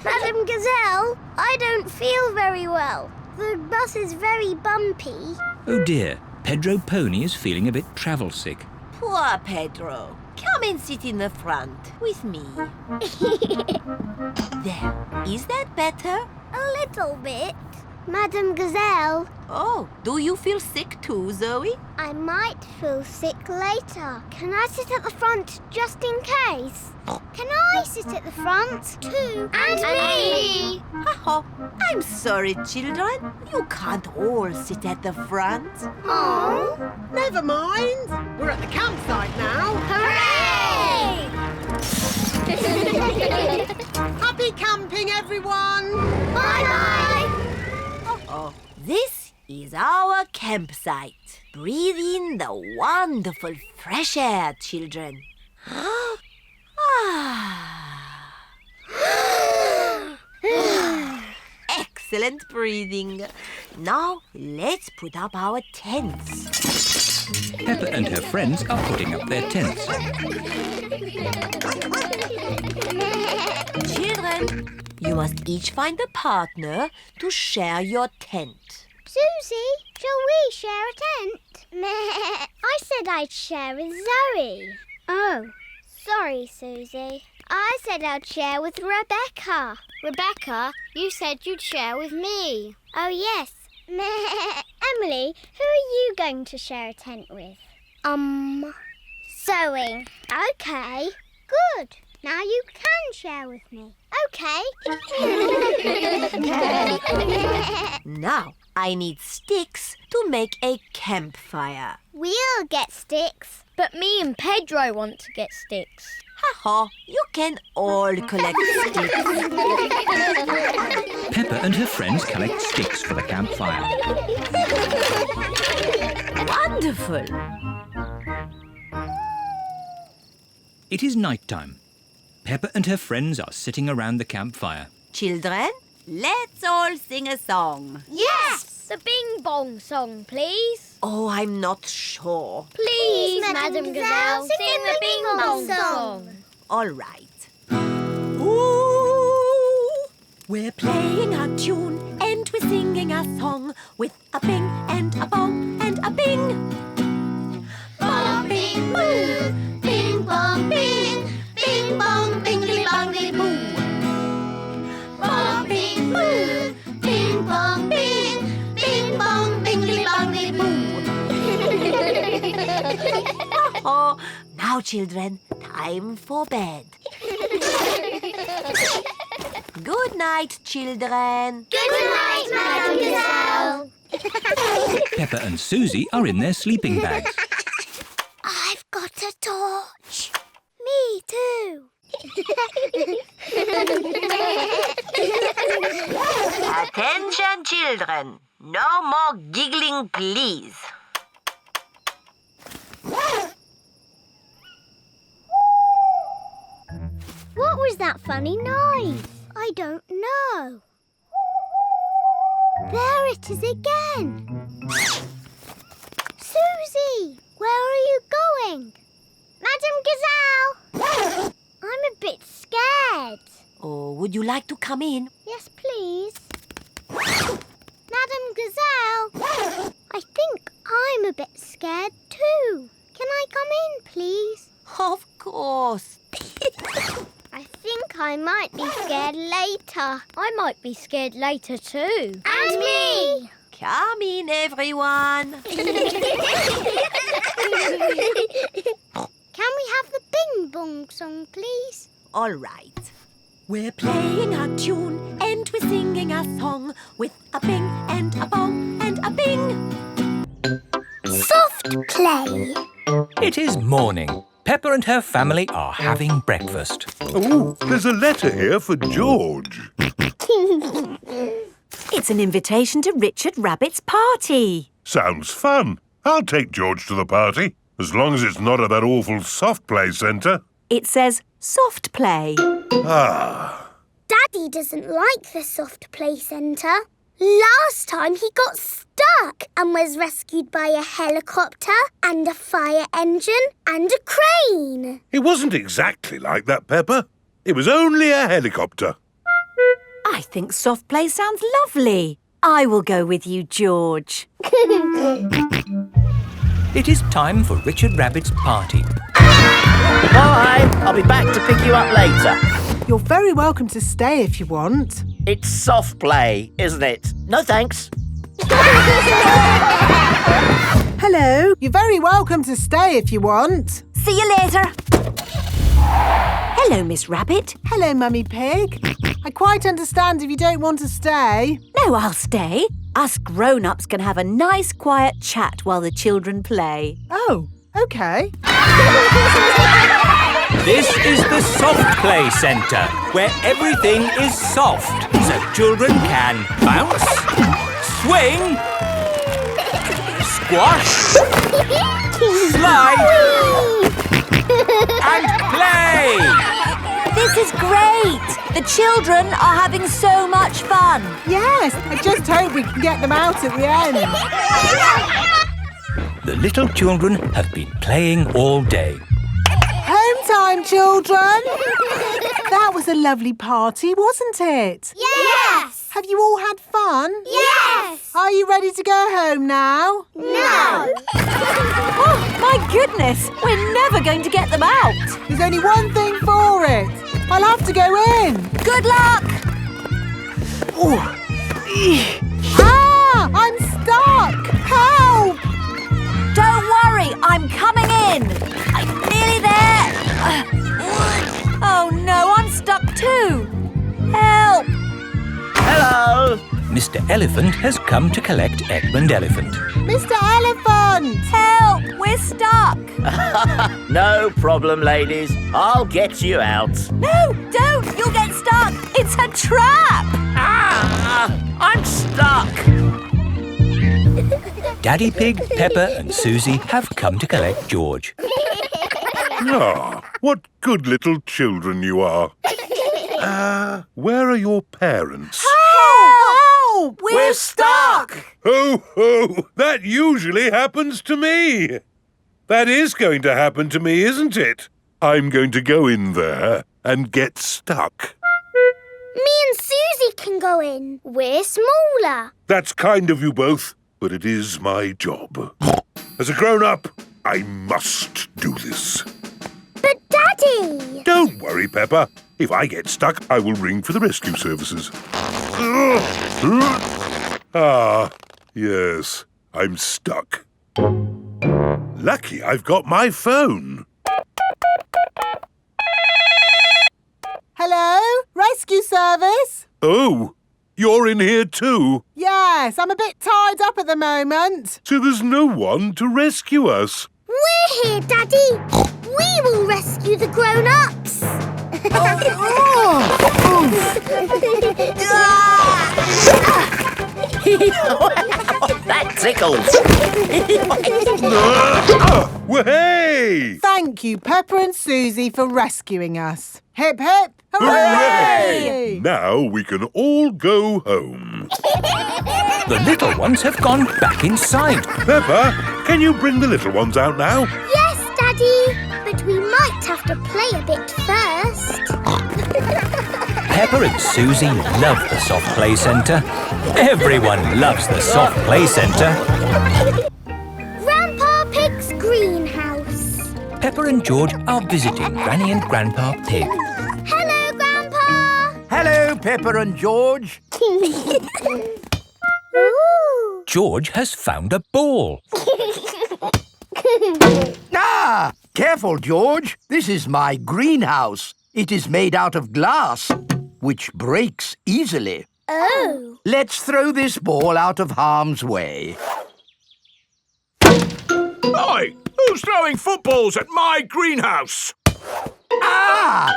Madam Gazelle, I don't feel very well. The bus is very bumpy. Oh dear, Pedro Pony is feeling a bit travel sick. Poor Pedro. Come and sit in the front with me. There. Is that better? A little bit. Madam Gazelle. Oh, do you feel sick too, Zoe? I might feel sick later. Can I sit at the front just in case? Can I sit at the front too? And me! Oh, I'm sorry, children. You can't all sit at the front. Oh. Never mind. We're at the campsite now. Hooray! Happy camping, everyone. Bye-bye. Oh, this is our campsite. Breathe in the wonderful fresh air, children. Excellent breathing. Now let's put up our tents. Peppa and her friends are putting up their tents. Children, you must each find a partner to share your tent. Susie, shall we share a tent? I said I'd share with Zoe. Oh, sorry, Susie. I said I'd share with Rebecca. Rebecca, you said you'd share with me. Oh, yes. Emily, who are you going to share a tent with? Zoe. Okay. Good. Now you can share with me. Okay. Now, I need sticks to make a campfire. We'll get sticks. But me and Pedro want to get sticks. Ha-ha, you can all collect sticks. Peppa and her friends collect sticks for the campfire. Wonderful. It is night time. Peppa and her friends are sitting around the campfire. Children, let's all sing a song. Yes! The Bing Bong song, please. Oh, I'm not sure. Please, Madam Gazelle, sing the Bing Bong song. All right. Ooh, we're playing a tune and we're singing a song with a bing and a bong and a bing. Bong, bing, boo. Bing, bong, bing. Bing, bong, bingly, bongly, boo. Bong, bing, boo. Bing, bong, bing. Bing, bong, bingly, bongly, boo. Oh, now, children, time for bed. Good night, children. Good night, Madam Gazelle. Peppa and Susie are in their sleeping bags. I've got a torch. Me too. Attention, children. No more giggling, please. What was that funny noise? I don't know. There it is again. Susie, where are you going? Madam Gazelle! I'm a bit scared. Oh, would you like to come in? Yes, please. Madam Gazelle, I think I'm a bit scared too. Can I come in, please? Of course. I think I might be scared later. I might be scared later too. And me! Come in, everyone. Can we have the Bing Bong song, please? All right. We're playing a tune and we're singing a song with a bing and a bong and a bing. Soft play. It is morning. Peppa and her family are having breakfast. Oh, there's a letter here for George. It's an invitation to Richard Rabbit's party. Sounds fun. I'll take George to the party, as long as it's not at that awful soft play centre. It says soft play. Ah. Daddy doesn't like the soft play centre. Last time he got stuck and was rescued by a helicopter and a fire engine and a crane. It wasn't exactly like that, Peppa. It was only a helicopter. I think soft play sounds lovely. I will go with you, George. It is time for Richard Rabbit's party. Bye! I'll be back to pick you up later. You're very welcome to stay if you want. It's soft play, isn't it? No thanks. Hello. You're very welcome to stay if you want. See you later. Hello, Miss Rabbit. Hello, Mummy Pig. I quite understand if you don't want to stay. No, I'll stay. Us grown-ups can have a nice quiet chat while the children play. Oh, OK. This is the soft play centre, where everything is soft, so children can bounce, swing, squash, slide, and play. This is great. The children are having so much fun. Yes, I just hope we can get them out at the end. The little children have been playing all day. Home time, children. That was a lovely party, wasn't it? Yes. Have you all had fun? Yes. Are you ready to go home now? No. Oh, my goodness. We're never going to get them out. There's only one thing for it. I'll have to go in. Good luck. Ah! I'm stuck. Help! Don't worry, I'm coming in. I'm nearly there. Mr. Elephant has come to collect Edmund Elephant. Mr. Elephant! Help! We're stuck! No problem, ladies. I'll get you out. No, don't! You'll get stuck! It's a trap! Ah! I'm stuck. Daddy Pig, Peppa and Susie have come to collect George. Ah, what good little children you are. Where are your parents? Help! We're stuck! Ho, ho! That usually happens to me. That is going to happen to me, isn't it? I'm going to go in there and get stuck. Me and Susie can go in. We're smaller. That's kind of you both, but it is my job. As a grown-up, I must do this. But Daddy! Don't worry, Peppa. If I get stuck, I will ring for the rescue services. Ah, yes, I'm stuck. Lucky I've got my phone. Hello? Rescue service? Oh, you're in here too? Yes, I'm a bit tied up at the moment. So there's no one to rescue us. We're here, Daddy. We will rescue the grown-ups. That tickles. Hey! Thank you, Peppa and Susie, for rescuing us. Hip, hip, hooray! Now we can all go home. The little ones have gone back inside. Peppa, can you bring the little ones out now? Yes, Daddy. But we might have to play a bit first. Peppa and Susie love the soft play centre. Everyone loves the soft play centre. Grandpa Pig's greenhouse. Peppa and George are visiting Granny and Grandpa Pig. Hello, Grandpa. Hello, Peppa and George. Ooh. George has found a ball. Ah! Careful, George. This is my greenhouse. It is made out of glass, which breaks easily. Oh. Let's throw this ball out of harm's way. Oi! Who's throwing footballs at my greenhouse? Ah!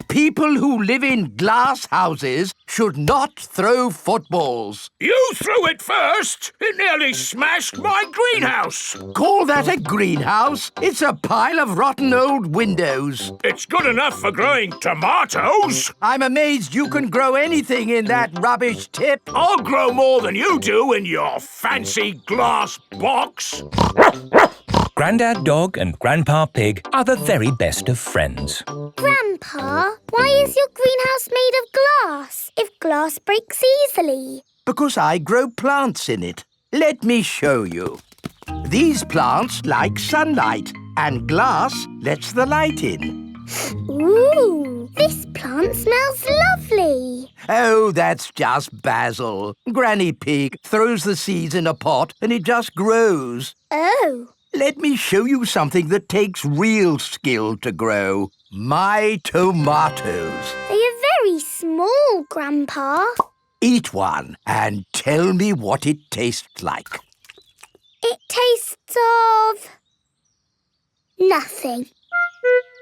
People who live in glass houses should not throw footballs. You threw it first! It nearly smashed my greenhouse! Call that a greenhouse? It's a pile of rotten old windows. It's good enough for growing tomatoes! I'm amazed you can grow anything in that rubbish tip. I'll grow more than you do in your fancy glass box! Grandad Dog and Grandpa Pig are the very best of friends. Grandpa, why is your greenhouse made of glass if glass breaks easily? Because I grow plants in it. Let me show you. These plants like sunlight, and glass lets the light in. Ooh, this plant smells lovely. Oh, that's just basil. Granny Pig throws the seeds in a pot and it just grows. Oh. Let me show you something that takes real skill to grow. My tomatoes. They are very small, Grandpa. Eat one and tell me what it tastes like. It tastes of... nothing.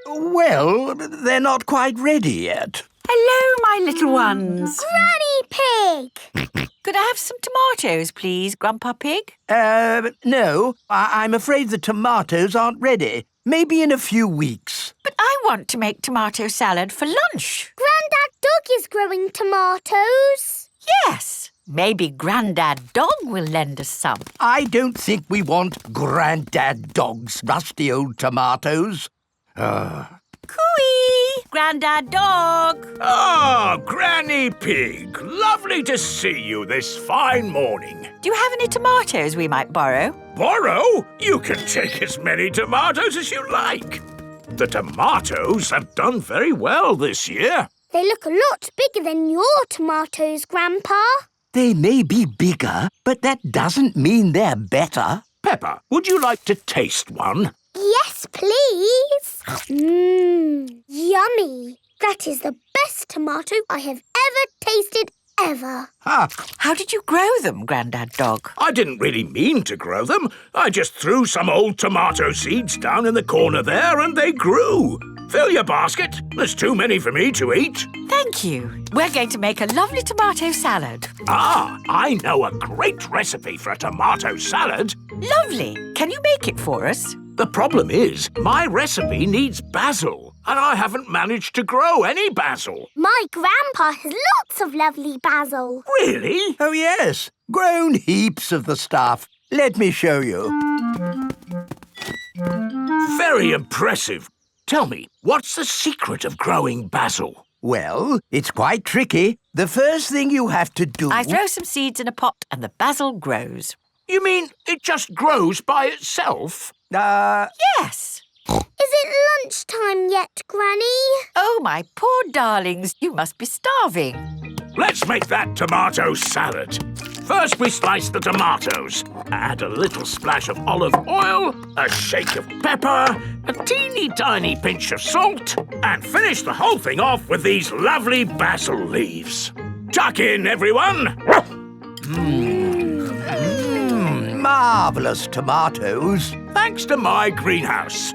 Well, they're not quite ready yet. Hello, my little ones. Granny Pig! Could I have some tomatoes, please, Grandpa Pig? No. I'm afraid the tomatoes aren't ready. Maybe in a few weeks. But I want to make tomato salad for lunch. Grandad Dog is growing tomatoes. Yes. Maybe Grandad Dog will lend us some. I don't think we want Grandad Dog's rusty old tomatoes. Cooey! Grandad Dog! Ah, Granny Pig. Lovely to see you this fine morning. Do you have any tomatoes we might borrow? Borrow? You can take as many tomatoes as you like. The tomatoes have done very well this year. They look a lot bigger than your tomatoes, Grandpa. They may be bigger, but that doesn't mean they're better. Peppa, would you like to taste one? Yes, please. Mmm, yummy. That is the best tomato I have ever tasted ever. How did you grow them, Grandad Dog? I didn't really mean to grow them. I just threw some old tomato seeds down in the corner there and they grew. Fill your basket. There's too many for me to eat. Thank you. We're going to make a lovely tomato salad. I know a great recipe for a tomato salad. Lovely. Can you make it for us? The problem is, my recipe needs basil, and I haven't managed to grow any basil. My grandpa has lots of lovely basil. Really? Oh, yes. Grown heaps of the stuff. Let me show you. Very impressive. Tell me, what's the secret of growing basil? Well, it's quite tricky. The first thing you have to do... I throw some seeds in a pot and the basil grows. You mean it just grows by itself? Yes. Is it lunchtime yet, Granny? Oh, my poor darlings, you must be starving. Let's make that tomato salad. First we slice the tomatoes, add a little splash of olive oil, a shake of pepper, a teeny tiny pinch of salt, and finish the whole thing off with these lovely basil leaves. Tuck in, everyone! Marvellous tomatoes. Thanks to my greenhouse.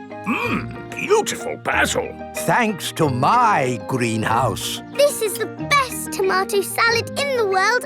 Beautiful basil. Thanks to my greenhouse. This is the best tomato salad in the world